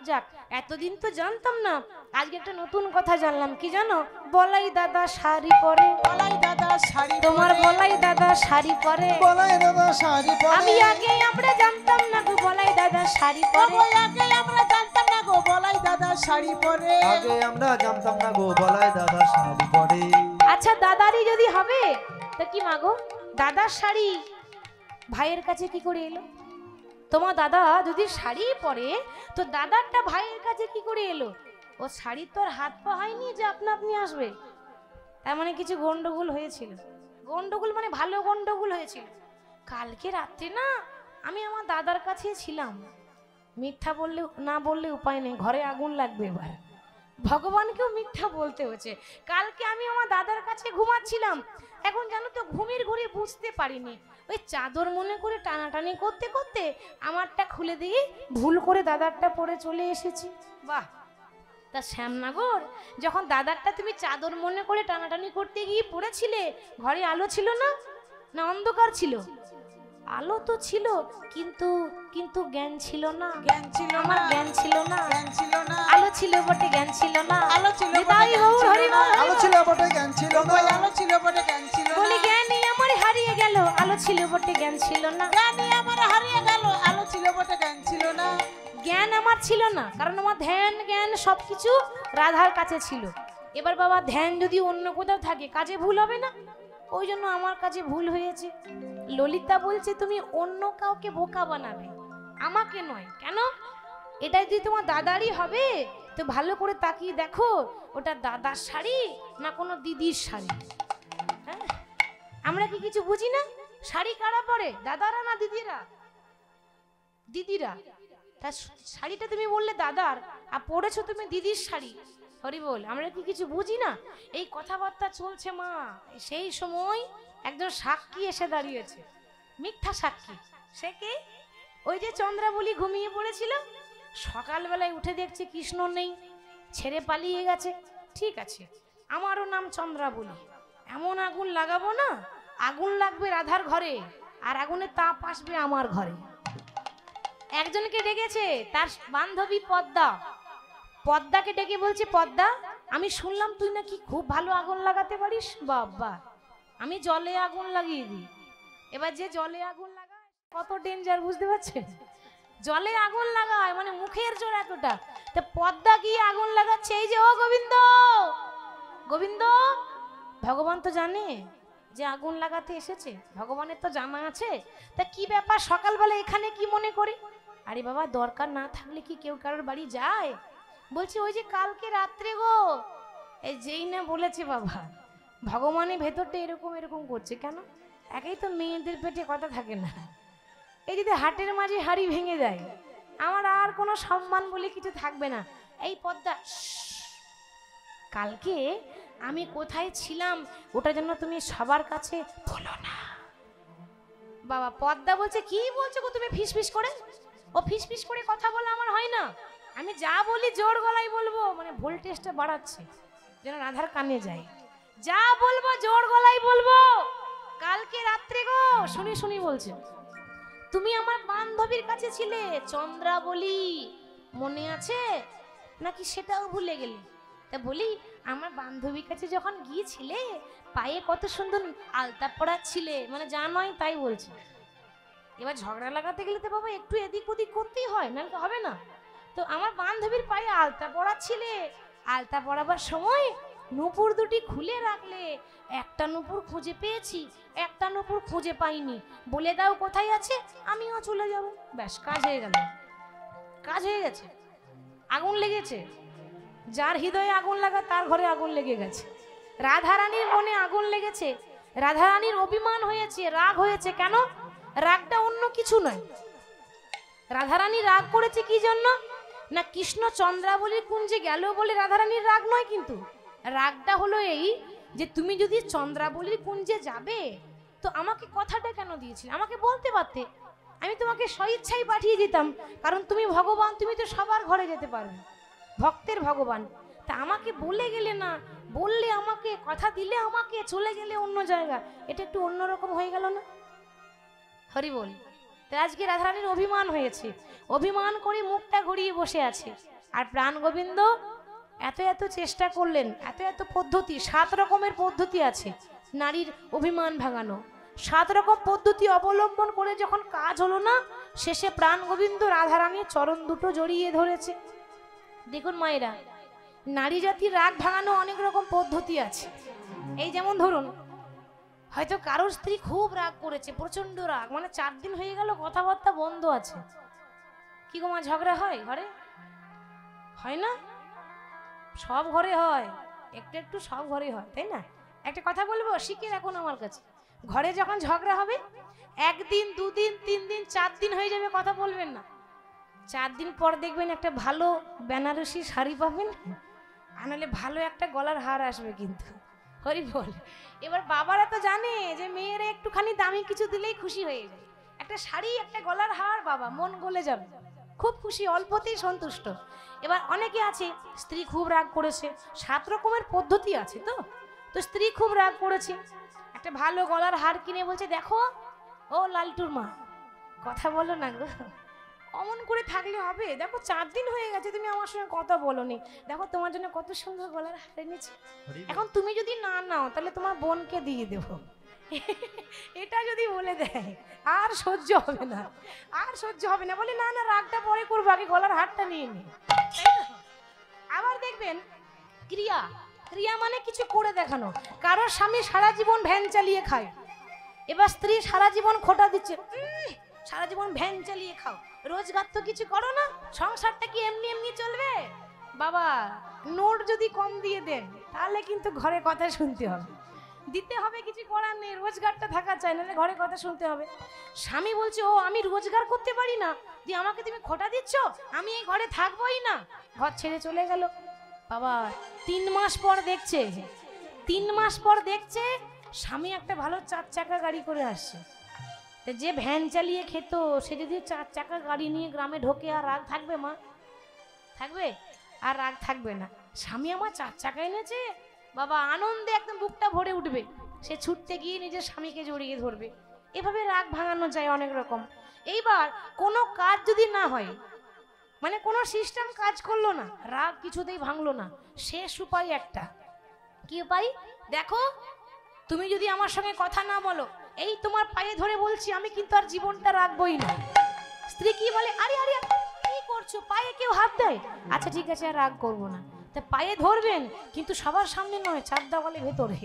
যাক, এতদিন তো জানতাম না, আজকে একটা নতুন কথা জানলাম। কি জানো? বলাই দাদা শাড়ি পরে, বলাই দাদা শাড়ি তোমার পরে, বলাই দাদা শাড়ি পরে। বলাই দাদা শাড়ি পরে। আমি আগে আমরা জানতাম না গো, বলাই দাদা শাড়ি পরে। ওগো আগে আমরা গো বলাই দাদা শাড়ি পরে। আগে আমরা জানতাম না গো বলাই দাদা শাড়ি পরে। আচ্ছা দাদারই যদি হবে তা কি মাগো, দাদার শাড়ি ভাইয়ের কাছে কি করে এলো? তোমার দাদা যদি শাড়ি পরে তো দাদারটা ভাইয়ের কাছে কি করে এলো? ও শাড়ির তো আর হাত পা হয়নি যে আপনা আপনি আসবে। তার মানে কিছু গন্ডগোল হয়েছিল। গন্ডগোল মানে ভালো গন্ডগোল হয়েছিল। কালকে রাত্রে না আমি আমার দাদার কাছে ছিলাম। মিথ্যা বললে না বললে উপায় নেই, ঘরে আগুন লাগবে এবার। ভগবানকেও মিথ্যা বলতে হচ্ছে। কালকে আমি আমার দাদার কাছে ঘুমাচ্ছিলাম। এখন জানো তো ঘুমের ঘুরে বুঝতে পারিনি, ওই চাদর মনে করে টানাটানি করতে করতে আমারটা খুলে দিয়ে ভুল করে দাদারটা পরে চলে এসেছি। বাহ! তা শ্যামনগর, যখন দাদারটা তুমি চাদর মনে করে টানাটানি করতে গিয়ে পড়েছিলে, ঘরে আলো ছিল না, না অন্ধকার ছিল? আলো তো ছিল, কিন্তু কিন্তু জ্ঞান ছিল না। জ্ঞান ছিল আমার না, জ্ঞান ছিল না। জ্ঞান ছিল না। আলো ছিল বটে, জ্ঞান ছিল না। আলো ছিল বটে, নিতাই জ্ঞান গৌর ছিল হরি না। বল। আলো ছিল বটে জ্ঞান ছিল না। ওই আলো ছিল বটে জ্ঞান ছিল না। বলি জ্ঞানই আমার হারিয়ে গেল, আলো ছিল বটে জ্ঞান ছিল না। জ্ঞানই আমার হারিয়ে গেল, আলো ছিল বটে জ্ঞান ছিল না। জ্ঞান আমার ছিল না, কারণ আমার ধ্যান জ্ঞান সবকিছু রাধার কাছে ছিল। এবার বাবা ধ্যান যদি অন্য কোথাও থাকে কাজে ভুল হবে না, ওই জন্য আমার কাছে ভুল হয়েছে। ললিতা বলছে তুমি অন্য কাউকে বোকা বানাবে, আমাকে নয়। কেন? এটা যদি তোমার দাদারই হবে তো ভালো করে তাকিয়ে দেখো ওটা দাদার শাড়ি না কোনো দিদির শাড়ি। হ্যাঁ, আমরা কি কিছু বুঝি না? শাড়ি কারা পরে, দাদারা না দিদিরা? দিদিরা। তা শাড়িটা তুমি বললে দাদার, আর পরেছো তুমি দিদির শাড়ি। হরি বল, আমরা কি কিছু বুঝি না? এই কথাবার্তা চলছে মা। সেই সময় একজন সাক্ষী এসে দাঁড়িয়েছে, মিথ্যা সাক্ষী। সে কে? ওই যে চন্দ্রাবলী ঘুমিয়ে পড়েছিল, সকালবেলায় উঠে দেখছে কৃষ্ণ নেই, ছেড়ে পালিয়ে গেছে। ঠিক আছে, আমারও নাম চন্দ্রাবলী। এমন আগুন লাগাবো না, আগুন লাগবে রাধার ঘরে আর আগুনের তাপ আসবে আমার ঘরে। একজনকে ডেকেছে, তার বান্ধবী পদ্মা। পদ্মাকে ডেকে বলছে, পদ্মা আমি শুনলাম তুই নাকি খুব ভালো আগুন লাগাতে পারিস। বাবা, আমি জলে আগুন লাগিয়ে দিই। এবার যে জলে আগুন লাগায় কত ডেঞ্জার বুঝতে পারছেন? জলে আগুন লাগায় মানে মুখের জোর এতটা। তা পদ্মা গিয়ে আগুন লাগাচ্ছে, এই যে ও গোবিন্দ, গোবিন্দ। ভগবান তো জানে যে আগুন লাগাতে এসেছে, ভগবানের তো জানা আছে। তা কি ব্যাপার সকালবেলা এখানে কি মনে করে? আরে বাবা, দরকার না থাকলে কি কেউ কারোর বাড়ি যায়? বলছি ওই যে কালকে রাত্রে গো, এই যেই না বলেছে বাবা ভগবানের ভেতরটা এরকম এরকম করছে কেন? একেই তো মেয়েদের পেটে কথা থাকে না। এই যদি হাটের মাঝে হাড়ি ভেঙে যায়, আমার আর কোনো সম্মান বলে কিছু থাকবে না। এই পদ্মা, কালকে আমি কোথায় ছিলাম ওটা যেন তুমি সবার কাছে বলো না। বাবা, পদ্মা বলছে, কি বলছো গো তুমি ফিসফিস করে? ও ফিসফিস করে কথা বলে আমার হয় না। আমি যা বলি জোর গলায় বলবো, মানে ভোল্টেজটা বাড়াচ্ছে যেন রাধার কানে যায়। যা বলবো জোর গলায় বলবো। কালকে রাত্রে গো, শুনি শুনি বলছে, তুমি আমার বান্ধবীর কাছে ছিলে চন্দ্রাবলী, মনে আছে নাকি সেটাও ভুলে গেলে? তা বলি আমার বান্ধবীর কাছে যখন গিয়েছিলে পায়ে কত সুন্দর আলতা পরাচ্ছিলে, মানে যা নয় তাই বলছে। এবার ঝগড়া লাগাতে গেলে তো বাবা একটু এদিক ওদিক করতেই হয়, নাহলে তো হবে না। তো আমার বান্ধবীর পায়ে আলতা পরাচ্ছিলে, আলতা পরাবার সময় নুপুর দুটি খুলে রাখলে, একটা নুপুর খুঁজে পেয়েছি, একটা নুপুর খুঁজে পাইনি, বলে দাও কোথায় আছে, আমিও চলে যাব। ব্যাস, কাজ হয়ে গেল, কাজ হয়ে গেছে। আগুন লেগেছে, যার হৃদয়ে আগুন লাগা তার ঘরে আগুন লেগে গেছে। রাধারানীর মনে আগুন লেগেছে, রাধারানীর অভিমান হয়েছে, রাগ হয়েছে। কেন? রাগটা অন্য কিছু নয়। রাধারানী রাগ করেছে কি জন্য? না কৃষ্ণ চন্দ্রাবলীর কুঞ্জে গেল বলে রাধারানীর রাগ নয়, কিন্তু রাগটা হলো এই যে তুমি যদি চন্দ্রাবলীর কুঞ্জে যাবে তো আমাকে কথাটা কেন দিয়েছিলে? আমাকে বলতে পারতে, আমি তোমাকে স্বইচ্ছাই পাঠিয়ে দিতাম, কারণ তুমি ভগবান, তুমি তো সবার ঘরে যেতে পারবে, ভক্তের ভগবান। তা আমাকে বলে গেলে না, বললে আমাকে, কথা দিলে আমাকে, চলে গেলে অন্য জায়গা, এটা একটু অন্যরকম হয়ে গেল না? হরি বল। তো আজকে রাধারানীর অভিমান হয়েছে, অভিমান করে মুখটা ঘুরিয়ে বসে আছে। আর প্রাণ গোবিন্দ এত এত চেষ্টা করলেন, এত এত পদ্ধতি, 7 রকমের পদ্ধতি আছে নারীর অভিমান ভাঙানো। 7 রকম পদ্ধতি অবলম্বন করে যখন কাজ হলো না, শেষে প্রাণ গোবিন্দ রাধারানীর চরণ দুটো জড়িয়ে ধরেছে। দেখুন মায়েরা, নারী জাতির রাগ ভাঙানো অনেক রকম পদ্ধতি আছে। এই যেমন ধরুন, হয়তো কারোর স্ত্রী খুব রাগ করেছে, প্রচন্ড রাগ, মানে 4 দিন হয়ে গেল কথাবার্তা বন্ধ আছে। কি গো মা, ঝগড়া হয় ঘরে? হয় না? সব ঘরে হয়, একটু একটু সব ঘরে হয়, তাই না? একটা কথা বলবো, শিখে রাখুন আমার কাছে। ঘরে যখন ঝগড়া হবে, 1 দিন 2 দিন 3 দিন 4 দিন হয়ে যাবে, কথা বলবেন না। 4 দিন পর দেখবেন একটা ভালো বেনারসি শাড়ি পাবেন, আর নাহলে ভালো একটা গলার হার আসবে কিন্তু। হরি বল। এবার বাবারা তো জানে যে মেয়েরা একটুখানি দামি কিছু দিলেই খুশি হয়ে যায়। একটা শাড়ি, একটা গলার হার, বাবা মন গলে যাবে, খুব খুশি, অল্পতেই সন্তুষ্ট। এবার অনেকে আছে স্ত্রী খুব রাগ করেছে, 7 রকমের পদ্ধতি আছে। তো স্ত্রী খুব রাগ করেছে, একটা ভালো গলার হার কিনে বলছে, দেখো ও লালটুর মা, কথা বলো না গো, অমন করে থাকলে হবে? দেখো 4 দিন হয়ে গেছে তুমি আমার সঙ্গে কথা বলোনি, দেখো তোমার জন্য কত সুন্দর গলার হার এনেছি, এখন তুমি যদি না নাও তাহলে তোমার বোনকে দিয়ে দেবো। এটা যদি বলে দেয় আর সহ্য হবে না, আর সহ্য হবে না। বলি না না, রাগটা পরে করবো, আগে গলার হারটা নিয়ে নি। আবার দেখবেন ক্রিয়া, ক্রিয়া মানে কিছু করে দেখানো। কারোর স্বামী সারা জীবন ভ্যান চালিয়ে খায়, এবার স্ত্রী সারা জীবন খোটা দিচ্ছে, সারা জীবন ভ্যান চালিয়ে খাও, রোজগার তো কিছু করো না, সংসারটা কি এমনি এমনি চলবে? বাবা নোট যদি কম দিয়ে দেন তাহলে কিন্তু ঘরে কথা শুনতে হবে, দিতে হবে, কিছু করার নেই, রোজগারটা থাকা চাই, নাহলে ঘরে কথা শুনতে হবে। স্বামী বলছে, ও আমি রোজগার করতে পারি না, যে আমাকে তুমি খোটা দিচ্ছ, আমি এই ঘরে থাকবোই না, ঘর ছেড়ে চলে গেল। বাবা 3 মাস পর দেখছে, 3 মাস পর দেখছে স্বামী একটা ভালো 4 চাকা গাড়ি করে আসছে। যে ভ্যান চালিয়ে খেত সে যদি 4 চাকা গাড়ি নিয়ে গ্রামে ঢোকে, আর রাগ থাকবে মা? থাকবে? আর রাগ থাকবে না। স্বামী আমার 4 চাকা এনেছে, বাবা আনন্দে একদম বুকটা ভরে উঠবে, সে ছুটতে গিয়ে নিজের স্বামীকে জড়িয়ে ধরবে। এভাবে রাগ ভাঙানো যায় অনেক রকম। এইবার কোনো কাজ যদি না হয়, মানে কোনো সিস্টেম কাজ করলো না, রাগ কিছুতেই ভাঙলো না, শেষ উপায় একটা। কি উপায়? দেখো তুমি যদি আমার সঙ্গে কথা না বলো, এই তোমার পায়ে ধরে বলছি, আমি কিন্তু আর জীবনটা রাখবই না। স্ত্রী কি বলে, আরে আরে কি করছো, পায়ে কেউ হাত দেয়, আচ্ছা ঠিক আছে আর রাগ করবো না। তা পায়ে ধরবেন কিন্তু সবার সামনে নয়, 4 দেওয়ালে ভেতরে,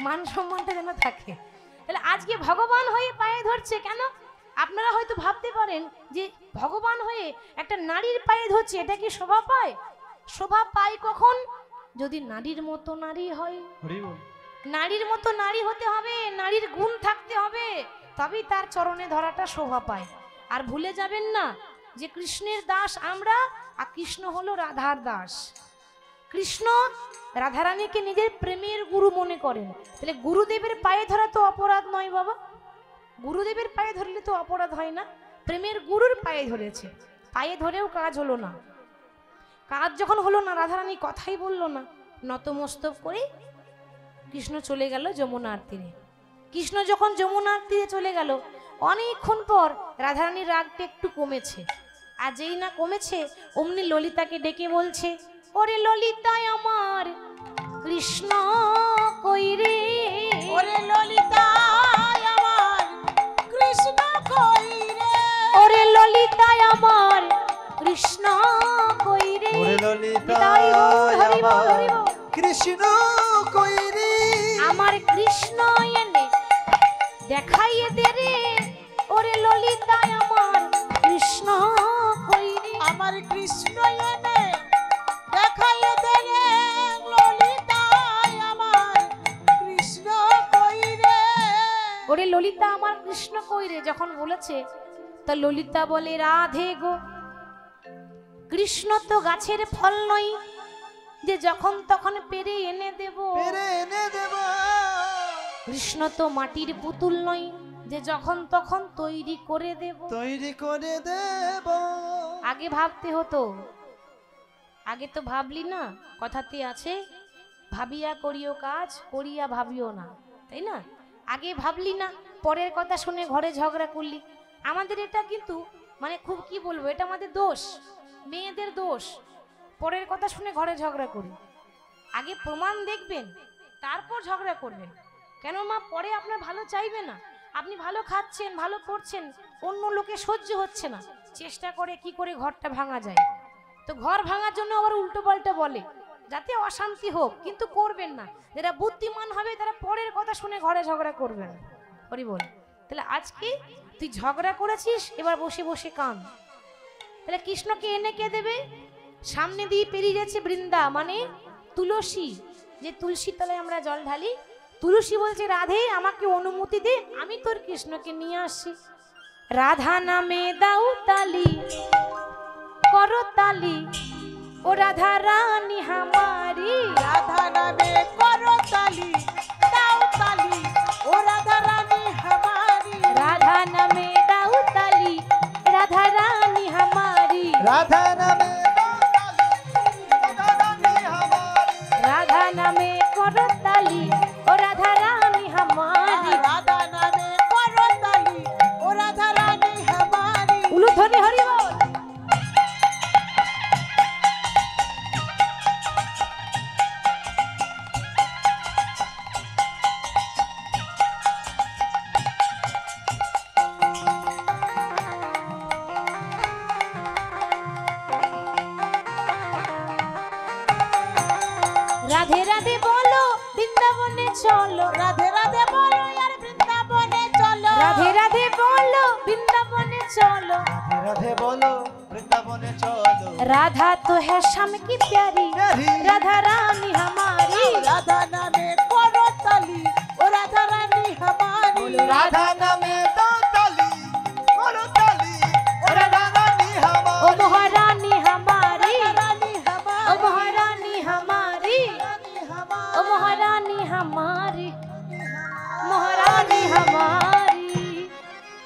মান সম্মানটা যেন থাকে। তাহলে আজকে ভগবান হয়ে পায়ে ধরছে কেন? আপনারা হয়তো ভাবতে পারেন যে ভগবান হয়ে একটা নারীর পায়ে ধরছে, এটা কি শোভা পায়? শোভা পায় কখন? যদি নারীর মতো নারী হয়। নারীর মতো নারী হতে হবে, নারীর গুণ থাকতে হবে, তবেই তার চরণে ধরাটা শোভা পায়। আর ভুলে যাবেন না যে কৃষ্ণের দাস আমরা, আর কৃষ্ণ হলো রাধার দাস। কৃষ্ণ রাধারানীকে নিজের প্রেমের গুরু মনে করেন, তাহলে গুরুদেবের পায়ে ধরা তো অপরাধ নয় বাবা। গুরুদেবের পায়ে ধরলে তো অপরাধ হয় না, প্রেমের গুরুর পায়ে ধরেছে, পায়ে ধরেও কাজ হলো না। কাজ যখন হলো না, রাধারানী কথাই বললো না, নতমস্তক করে কৃষ্ণ চলে গেল যমুনার তীরে। কৃষ্ণ যখন যমুনার তীরে চলে গেল, অনেকক্ষণ পর রাধারানীর রাগটা একটু কমেছে, আর যেই না কমেছে অমনি ললিতাকে ডেকে বলছে, ওরে ললিতায় আমার কৃষ্ণ কই রে, ওরে ললিতায় আমার কৃষ্ণ কই রে, ওরে ললিতায় আমার কৃষ্ণ কই রে, ওরে ললিতায় আমার কৃষ্ণ কই রে, আমার কৃষ্ণ এনে দেখাইয়ে দে রে, ওরে ললিতায় আমার কৃষ্ণ কই রে, আমার কৃষ্ণ এনে দেখাইয়ে দে রে, ললিতায় আমার কৃষ্ণ কই রে। ওরে ললিতা আমার কৃষ্ণ কই রে যখন বলেছে, তা ললিতা বলে, রাধে গো, কৃষ্ণ তো গাছের ফল নই যে যখন তখন পেরে এনে দেব, পেরে এনে দেব, কৃষ্ণ তো মাটির পুতুল নই যে যখন তখন তৈরি করে দেব। তৈরি করে দেব। আগে ভাবতে হতো, আগে তো ভাবলি না, কথাতে আছে ভাবিয়া করিও কাজ, করিয়া ভাবিও না, তাই না? আগে ভাবলি না, পরের কথা শুনে ঘরে ঝগড়া করলি। আমাদের এটা কিন্তু মানে খুব কি বলবো, এটা আমাদের দোষ, মেয়েদের দোষ, পরের কথা শুনে ঘরে ঝগড়া করি। আগে প্রমাণ দেখবেন তারপর ঝগড়া করবেন। কেন মা, পরে আপনার ভালো চাইবে না, আপনি ভালো খাচ্ছেন, ভালো করছেন, অন্য লোকে সহ্য হচ্ছে না, চেষ্টা করে কি করে ঘরটা ভাঙা যায়। তো ঘর ভাঙার জন্য আবার উল্টো পাল্টা বলে, যাতে অশান্তি হোক, কিন্তু করবেন না। যারা বুদ্ধিমান হবে তারা পরের কথা শুনে ঘরে ঝগড়া করবে না। হরি বল। তাহলে আজকে তুই ঝগড়া করেছিস, এবার বসে বসে কান। তাহলে কৃষ্ণকে এনে কে দেবে? সামনে দিয়ে পেরিয়ে যাচ্ছে বৃন্দা, মানে তুলসী, যে তুলসী তলায় আমরা জল ঢালি। তুলসী বলছে, রাধে আমাকে অনুমতি দে, আমি তোর কৃষ্ণকে নিয়ে আসি। রাধা নামে দাও তালি, করো তালি, ও রাধা রানী হামারি। রাধা নামে করো তালি, দাও তালি, ও রাধা রানী হামারি। রাধা নামে দাও তালি, রাধা রানী হামারি। রাধা নামে রাধা নামে করো তালি, ও রাধা রানী হামারি। রাধা নামে করো তালি, ও রাধা রানী হামারি। উলুধ্বনি হরি বল। রাধে রাধে বলো, বৃন্দাবনে চলো। রাধে রাধে বলো আর বৃন্দাবনে চলো। রাধে রাধে বলো, বৃন্দাবনে চলো। রাধে বলো বৃন্দাবনে চলো। राधा तो है श्याम की प्यारी, राधा रानी हमारी। রাধা নামে করো তালি, ও রাধা রানী হামারি। রাধা নামে দাও তালি, করো তালি, ও রাধা রানী ओ হামারি। महारानी हमारी, রানী ओ হামারি। महारानी हमारी, ओ महारानी हमारी, महारानी हमारी।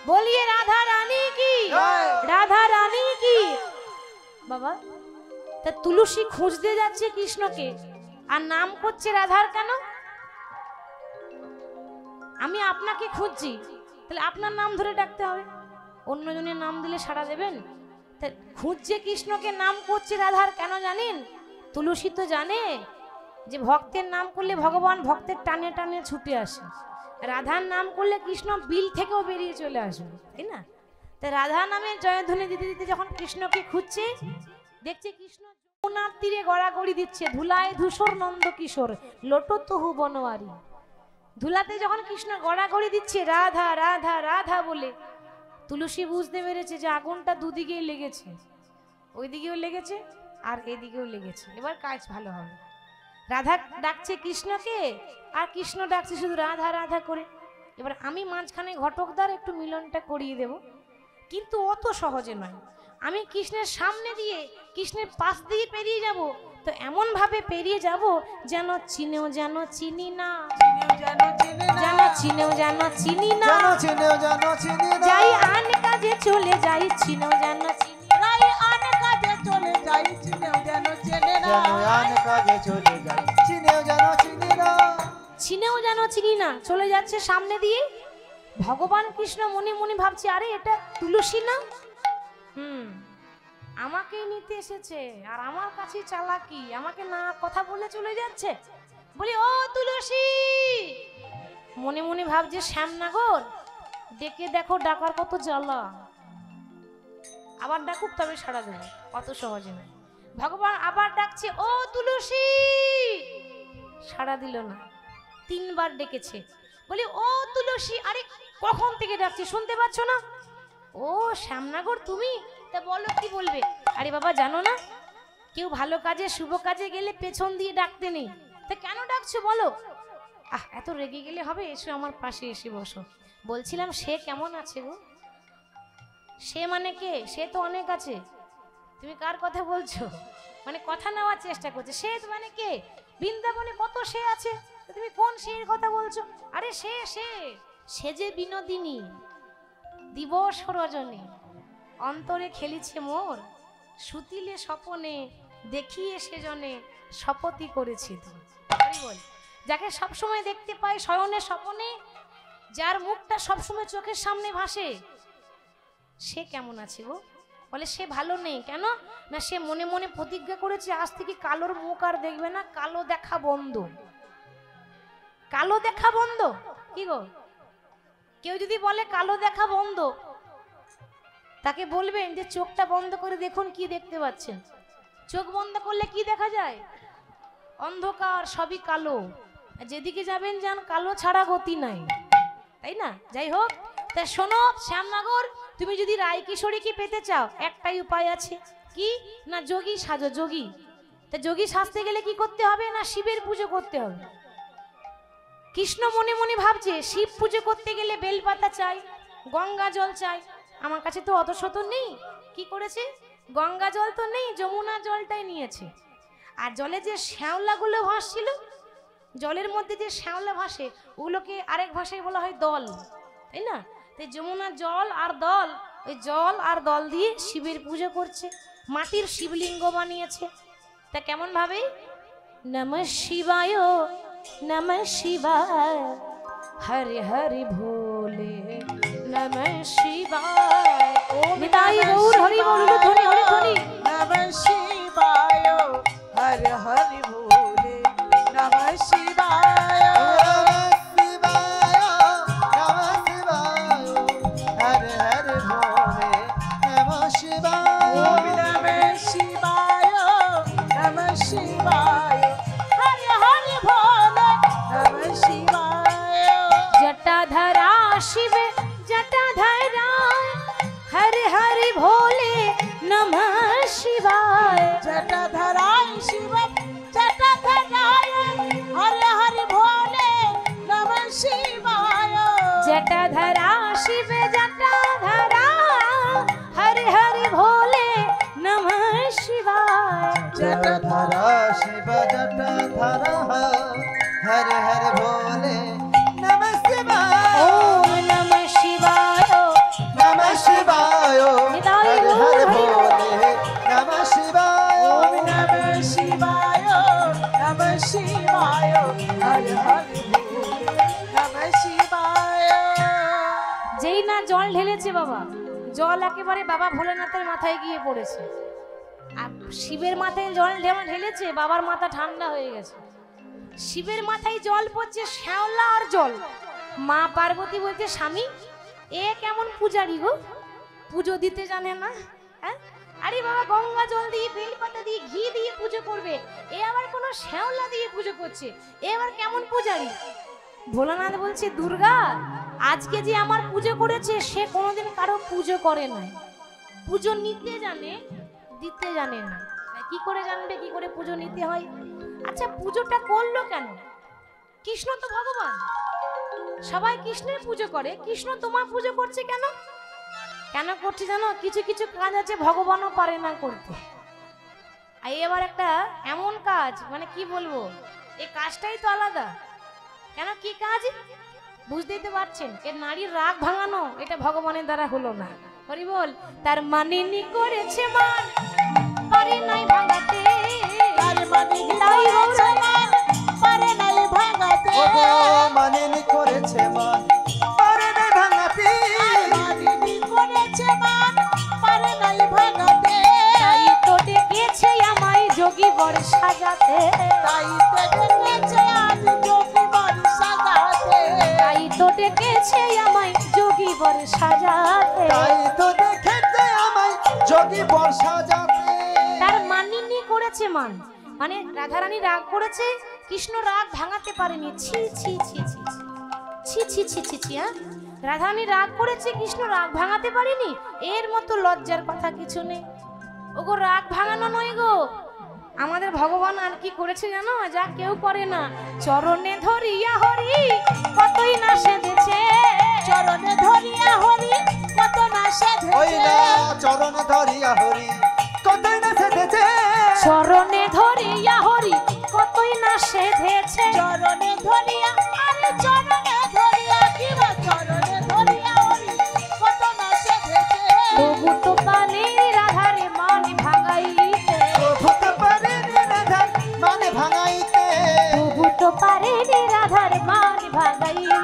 बोलिए राधा रानी की, राधा रानी की। বাবা, তা তুলসী খুঁজতে যাচ্ছে কৃষ্ণকে, আর নাম করছে রাধার কেন? আমি আপনাকে খুঁজছি, তাহলে আপনার নাম ধরে ডাকতে হবে। অন্যজনের নাম দিলে সাড়া দেবেন? তা খুঁজছে কৃষ্ণকে, নাম করছে রাধার কেন জানেন? তুলসী তো জানে যে ভক্তের নাম করলে ভগবান ভক্তের টানে টানে ছুটে আসে। রাধার নাম করলে কৃষ্ণ বিল থেকেও বেরিয়ে চলে আসবে, তাই না? তা রাধা নামে জয়ধ্বনি দিতে দিতে যখন কৃষ্ণকে খুঁজছে, দেখছে কৃষ্ণ যমুনার তীরে গড়াগড়ি দিচ্ছে, ধুলায় ধূসর নন্দ কিশোর লোটো তহু বনওয়ারি। ধুলাতে যখন কৃষ্ণ গড়াগড়ি দিচ্ছে রাধা রাধা রাধা বলে, তুলসী বুঝতে পেরেছে যে আগুনটা দুদিকেই লেগেছে, ওইদিকেও লেগেছে আর এদিকেও লেগেছে, এবার কাজ ভালো হবে। রাধা ডাকছে কৃষ্ণকে, আর কৃষ্ণ ডাকছে শুধু রাধা রাধা করে। এবার আমি মাঝখানে ঘটকদার একটু মিলনটা করিয়ে দেব, কিন্তু অত সহজে নয়। আমি কৃষ্ণের সামনে দিয়ে কৃষ্ণের পাশ দিয়ে পেরিয়ে যাব, তো এমন ভাবে পেরিয়ে যাব যেন চিনেও যেন চিনি না, যেন চেনে না। যেন চিনেও যেন চিনি না। জানো চিনেও জানো চিনি না। যাই আন কাজে চলে যাই, চিনেও যেন চিনি না। রাই আন কাজে চলে যাই, চিনেও যেন চেনে না। যেন আন কাজে চলে যাই, চিনেও জানো চিনি না। চিনেও যেন চিনি না, চলে যাচ্ছে সামনে দিয়ে। ভগবান কৃষ্ণ মনে মনে ভাবছে, আরে এটা তুলসী না? আমাকেই নিতে এসেছে, আর আমার কাছে চালাকি, আমাকে না কথা বলে চলে যাচ্ছে। বলি, ও তুলসী। মনে মনে ভাবছে শ্যামনগর, ডেকে দেখো, ডাকার কত জ্বালা। আবার ডাকুক, তবে সাড়া দেবো, অত সহজে নয়। ভগবান আবার ডাকছে, ও তুলসী। সাড়া দিল না, 3 বার ডেকেছে। বলি, ও তুলসী, আরে কখন থেকে ডাকছি, শুনতে পাচ্ছ না? ও শ্যামনগর তুমি, তা বলো কি বলবে? আরে বাবা, জানো না কেউ ভালো কাজে শুভ কাজে গেলে পেছন দিয়ে ডাকতে নেই, তা কেন ডাকছো বলো? এত রেগে গেলে হবে? এসো আমার পাশে এসে বসো। বলছিলাম, সে কেমন আছে গো? সে মানে কে? সে তো অনেক আছে। তুমি কার কথা বলছো? মানে কথা নেওয়ার চেষ্টা করছে। সে মানে কে? বৃন্দাবনে কত সে আছে, তুমি কোন সের কথা বলছো? আরে সে সে সে যে বিনোদিনী, দিবস রজনী, অন্তরে খেলিছে মোর, সুতিলে স্বপনে দেখিয়ে সেজনে শপথই করেছি। বল, যাকে সবসময় দেখতে পাই শয়নে স্বপনে, যার মুখটা সবসময় চোখের সামনে ভাসে, সে কেমন আছে গো? বলে, সে ভালো নেই। কেন না, সে মনে মনে প্রতিজ্ঞা করেছে আজ থেকে কালোর মুখ আর দেখবে না, কালো দেখা বন্ধ। কালো দেখা বন্ধ কি গো? কেউ যদি বলে কালো দেখা বন্ধ, তাকে বলবেন যে চোখটা বন্ধ করে দেখুন কি দেখতে পাচ্ছেন। চোখ বন্ধ করলে কি দেখা যায়? অন্ধকার, সবই কালো। আর যেদিকে যাবেন যান, কালো ছাড়া গতি নাই, তাই না? যাই হোক, তা শোনো শ্যামনগর, তুমি যদি রায়কিশোরীকে পেতে চাও একটাই উপায় আছে। কি না, যোগী সাজো, যোগী। তা যোগী সাজতে গেলে কি করতে হবে না, শিবের পুজো করতে হবে। কৃষ্ণ মনে মনে ভাবছে শিব পুজো করতে গেলে বেলপাতা চাই, গঙ্গা জল চাই। আমার কাছে তো অত শত নেই। কি করেছে? গঙ্গা জল তো নেই, যমুনা জলটাই নিয়েছে। আর জলে যে শ্যাওলাগুলো ভাসছিল, জলের মধ্যে যে শ্যাওলা ভাসে, ওগুলোকে আরেক ভাষায় বলা হয় দল, তাই না? তাই যমুনা জল আর দল, ওই জল আর দল দিয়ে শিবের পুজো করছে, মাটির শিবলিঙ্গ বানিয়েছে। তা কেমন ভাবে? নমঃ শিবায়, নমঃ শিবায়, হরে হরে ভোলে, নমঃ শিবায়। ও নিতাই গৌর হরি বল, ধ্বনি হরি ধ্বনি। नमः शिवाय हर हर भोले नमः शिवाय ओम नमः शिवाय नमः शिवाय हर हर भोले नमः शिवाय जटाधरा शिव जटाधरा, हरे हरे भोले नमः शिवाय। जटाधराय शिव जटाधराय हर हर भोले नमः शिवाय जटाधरा शिव जटाधरा, हरे हरे भोले नमः शिवाय। जटाधरा शिव जटाधरा, हरे हरे भोले नमः शिवाय। ओम नमः शिवाय, नमः शिवाय, निताई हरे गौर हरे हरि भोले नमः शिवाय। ओम नमः शिवाय नमः शिवाय हर हर भोले नमः शिवाय যেই না জল ঢেলেছে বাবা, জল একেবারে বাবা ভোলেনাথের মাথায় গিয়ে পড়েছে। আর শিবের মাথায় জল যেমন ঢেলেছে, বাবার মাথা ঠান্ডা হয়ে গেছে। শিবের মাথায় জল পড়ছে, শ্যাওলা আর জল। মা পার্বতী বলছে, স্বামী এ কেমন পূজারি গো, পুজো দিতে জানে না? হ্যাঁ, আরে বাবা গঙ্গা জল দিয়ে, বেলপাতা দিয়ে, ঘি দিয়ে পুজো করবে, এ আবার কোনো শ্যাওলা দিয়ে পুজো করছে, এ আবার কেমন পূজারি? ভোলানাথ বলছে, দুর্গা আজকে যে আমার পুজো করেছে, সে কোনোদিন কারো পুজো করে নাই। পুজো নিতে জানে, দিতে জানে না। কি করে জানবে কি করে পুজো নিতে হয়? আচ্ছা পুজোটা করলো কেন? কৃষ্ণ তো ভগবান, সবাই কৃষ্ণের পুজো করে, কৃষ্ণ তোমার পুজো করছে কেন? কেন করছে জানো? কিছু কিছু কাজ আছে ভগবানও পারে না করতে। আর এবার একটা এমন কাজ, মানে কি বলবো, এই কাজটাই তো আলাদা। কেন, কি কাজ বুঝতেই তো পারছেন? এর নারীর রাগ ভাঙানো, এটা ভগবানের দ্বারা হলো না। হরি বল। তার মানিনি করেছে মান, পারে নাই ভাঙাতে, তার মানে তাই বলছে মান পারে নাই ভাঙাতে ওগো মানিনি করেছে মান, পারে নাই ভাঙাতে। মানিনি করেছে মান পারে নাই ভাঙাতে তাই তো ডেকেছে আমায় যোগী বর সাজাতে, তাই দেখেছে আজ যোগী বর সাজাতে তাই তো ডেকেছে আমায় যোগী বর সাজাতে। তাই তো দেখেছে আমায় যোগী বর সাজাতে। তার মানিনি করেছে মান, মানে রাধারানী রাগ করেছে, কৃষ্ণ রাগ ভাঙাতে পারেনি। ছি ছি ছি ছি ছি ছি ছি ছি ছি। হ্যাঁ, রাধারানী রাগ করেছে, কৃষ্ণ রাগ ভাঙাতে পারেনি, এর মতো লজ্জার কথা কিছু নেই। ওগো রাগ ভাঙানো নয় গো, আমাদের ভগবান আর কি করেছে জানো? যা কেউ করে না। চরণে ধরিয়া হরি কতই না সেজেছে, চরণে ধরিয়া হরি কত না ওই সেধেছে না চরণে ধরিয়া হরি কতই না সেধেছে। চরণে ধরিয়া হরি কতই না সেধেছে। চরণে ধরিয়া আরে চরণে ধরিয়া কিবা চরণে ধরিয়া হরি কত না সেধেছে তবু তো পারে রাধারে মান ভাঙাইতে, ভূত পারে রাধার মানে ভাঙাইতে। তবু তো পারে রাধার মান ভাঙাইতে।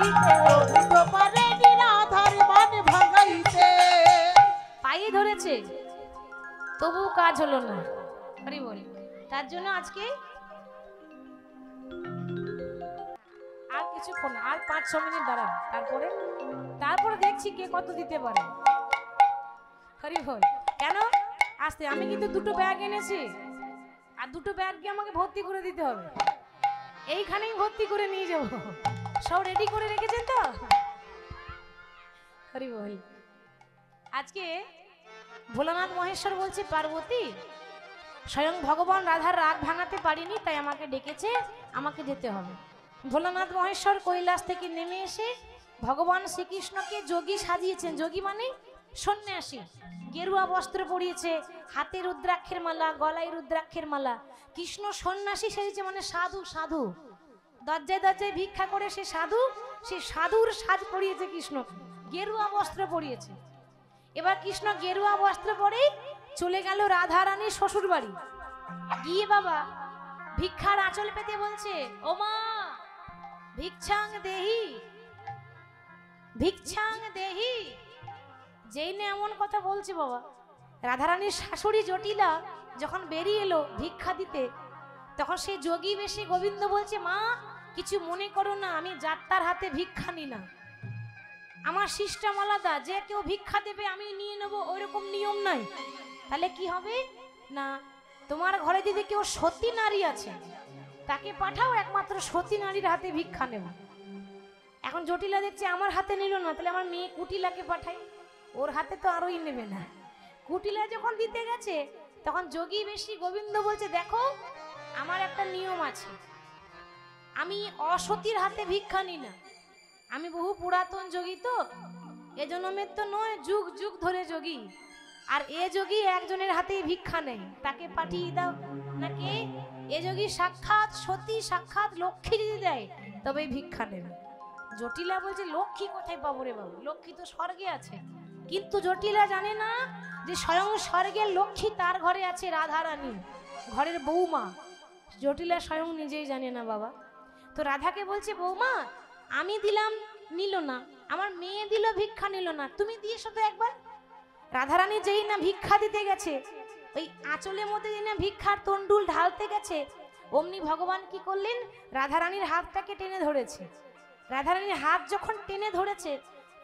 তো পারে নিরাধার মান ভাঙাইতে পায়ে ধরেছে, তবু কাজ হলো না। হরি বল। তার জন্য আজকে আর কিছুক্ষণ, আর 5-6 মিনিট দাঁড়ান, তারপরে দেখছি কে কত দিতে পারে। হরি বল। কেন আসতে? আমি কিন্তু দুটো ব্যাগ এনেছি, আর দুটো ব্যাগকে আমাকে ভর্তি করে দিতে হবে, এইখানেই ভর্তি করে নিয়ে যাব। সব রেডি করে রেখেছেন তো? হরি বল। আজকে ভোলানাথ মহেশ্বর বলছে, পার্বতী স্বয়ং ভগবান রাধার রাগ ভাঙাতে পারিনি, তাই আমাকে ডেকেছে, আমাকে যেতে হবে। ভোলানাথ মহেশ্বর কৈলাস থেকে নেমে এসে ভগবান শ্রীকৃষ্ণকে যোগী সাজিয়েছেন। যোগী মানে সন্ন্যাসী, গেরুয়া বস্ত্র পরিয়েছে, হাতে রুদ্রাক্ষের মালা, গলায় রুদ্রাক্ষের মালা। কৃষ্ণ সন্ন্যাসী সেজেছে মানে সাধু। সাধু দরজায় দরজায় ভিক্ষা করে সে সাধু, সে সাধুর সাজ পরিয়েছে কৃষ্ণ, গেরুয়া বস্ত্র পরিয়েছে। এবার কৃষ্ণ গেরুয়া বস্ত্র পরে চলে গেল রাধা রানীর শ্বশুর বাড়ি। গিয়ে বাবা ভিক্ষার আঁচল পেতে বলছে, ও মা ভিক্ষাং দেহি, ভিক্ষাং দেহি। যেই না এমন কথা বলছে বাবা, রাধারানীর শাশুড়ি জটিলা যখন বেরিয়ে এলো ভিক্ষা দিতে, তখন সেই যোগী বেশি গোবিন্দ বলছে, মা কিছু মনে করো না, আমি যাত্রার হাতে ভিক্ষা নি না, আমার সিস্টেম আলাদা, যে কেউ ভিক্ষা দেবে আমি নিয়ে নেব, ওইরকম নিয়ম নাই। তাহলে কি হবে না, তোমার ঘরে যদি কেউ সতী নারী আছে তাকে পাঠাও, একমাত্র সতী নারীর হাতে ভিক্ষা নেব। এখন জটিলা দেখছে আমার হাতে নিল না, তাহলে আমার মেয়ে কুটিলাকে পাঠাই, ওর হাতে তো আরোই নেবে না। কুটিলা যখন দিতে গেছে তখন যোগী বেশি গোবিন্দ বলছে, দেখো আমার একটা নিয়ম আছে, আমি অসতীর হাতে ভিক্ষা নি না, আমি বহু পুরাতন যোগী, তো এ জন্মের তো নয়, যুগ যুগ ধরে যোগী। আর এ যোগী একজনের হাতেই ভিক্ষা নেই, তাকে পাঠিয়ে দাও। নাকি এ যোগী সাক্ষাৎ সতী, সাক্ষাৎ লক্ষ্মী যদি দেয় তবেই ভিক্ষা নেবে। জটিলা বলছে, লক্ষ্মী কোথায় পাবো রে বাবু, লক্ষ্মী তো স্বর্গে আছে। কিন্তু জটিলা জানে না যে স্বয়ং স্বর্গের লক্ষ্মী তার ঘরে আছে রাধা রানী, ঘরের বৌমা। জটিলা স্বয়ং নিজেই জানে না বাবা। তো রাধাকে বলছে, বৌমা আমি দিলাম নিল না, আমার মেয়ে দিল ভিক্ষা নিল না, তুমি দিয়েছো তো একবার। রাধারানী যেই না ভিক্ষা দিতে গেছে, ওই আঁচলের মধ্যে যেই না ভিক্ষার তন্ডুল ঢালতে গেছে, অমনি ভগবান কি করলেন, রাধারানীর হাতটাকে টেনে ধরেছে। রাধারানীর হাত যখন টেনে ধরেছে,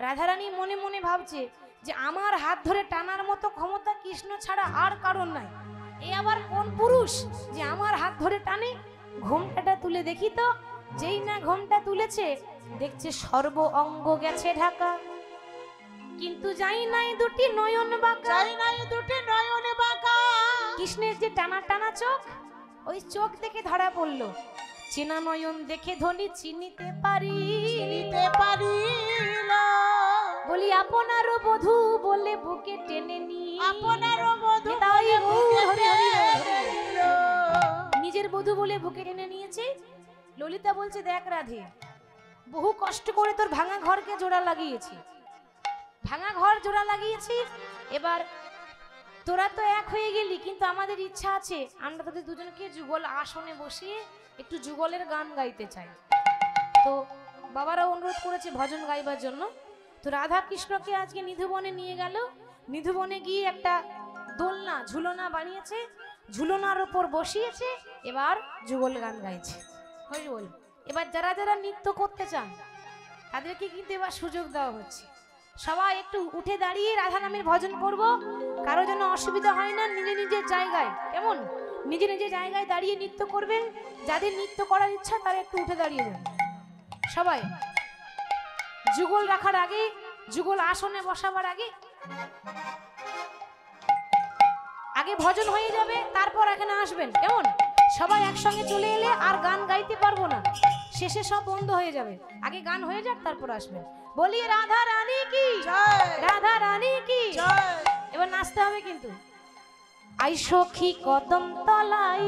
রাধারানী মনে মনে ভাবছে যে আমার হাত ধরে টানার মতো ক্ষমতা কৃষ্ণ ছাড়া আর কারণ নাই, এ আবার কোন পুরুষ যে আমার হাত ধরে টানে। ঘোমটাটা তুলে দেখি তো, যেই না ঘোমটা তুলেছে দেখছে সর্ব অঙ্গ গেছে ঢাকা, কিন্তু যাই নাই দুটি নয়ন বাঁকা, যাই নাই দুটি নয়নে বাঁকা। কৃষ্ণের যে টানা টানা চোখ, ওই চোখ দেখে ধরা পড়লো, চেনা নয়ন দেখে ধনী চিনিতে পারি, চিনিতে পারিল। বলি আপনারও বধূ বলে বুকে টেনে নি, আপনারও বধূ তাই বলে বুকে হরি হরি টেনে হরি। নিল। নিজের বধূ বলে বুকে টেনে নিয়েছে। ললিতা বলছে, দেখ রাধে, বহু কষ্ট করে তোর ভাঙা ঘরকে জোড়া লাগিয়েছি, ভাঙা ঘর জোড়া লাগিয়েছি, এবার তোরা তো এক হয়ে গেলি, কিন্তু আমাদের ইচ্ছা আছে আমরা তোদের দুজনকে যুগল আসনে বসিয়ে একটু যুগলের গান গাইতে চাই। তো বাবারা অনুরোধ করেছে ভজন গাইবার জন্য। তো রাধা কৃষ্ণকে আজকে নিধুবনে নিয়ে গেল। নিধুবনে গিয়ে একটা দোলনা ঝুলনা বানিয়েছে, ঝুলনার উপর বসিয়েছে, এবার যুগল গান গাইছে। হরি বল। এবার যারা যারা নৃত্য করতে চান তাদেরকে কিন্তু এবার সুযোগ দেওয়া হচ্ছে, সবাই একটু উঠে দাঁড়িয়ে রাধা নামের ভজন করব, কারো যেন অসুবিধা হয় না, নিজে নিজের জায়গায়, কেমন নিজে নিজের জায়গায় দাঁড়িয়ে নৃত্য করবেন। যাদের নৃত্য করার ইচ্ছা তারা একটু উঠে দাঁড়িয়ে যান। সবাই যুগল রাখার আগে, যুগল আসনে বসাবার আগে আগে ভজন হয়ে যাবে, তারপর এখানে আসবেন, কেমন? সবাই একসঙ্গে চলে এলে আর গান গাইতে পারবো না, শেষে সব বন্ধ হয়ে যাবে। আগে গান হয়ে যাক, তারপর আসবেন। বলি রাধা রানী কি জয়, রাধা রানী কি জয়। এবার নাচতে হবে কিন্তু। আই সখী কদম তলাই,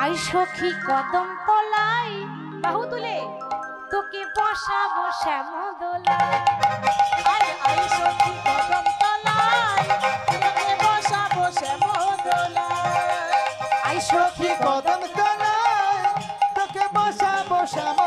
আই সখী কদম তলাই, বাহু তুলে তোকে বসাবো শ্যামদোলায়। আয় আয় সখী কদম তলায়, তোকে বসাবো শ্যামদোলায়। আই সখী কদম তলায় তোকে বসাবো শ্যাম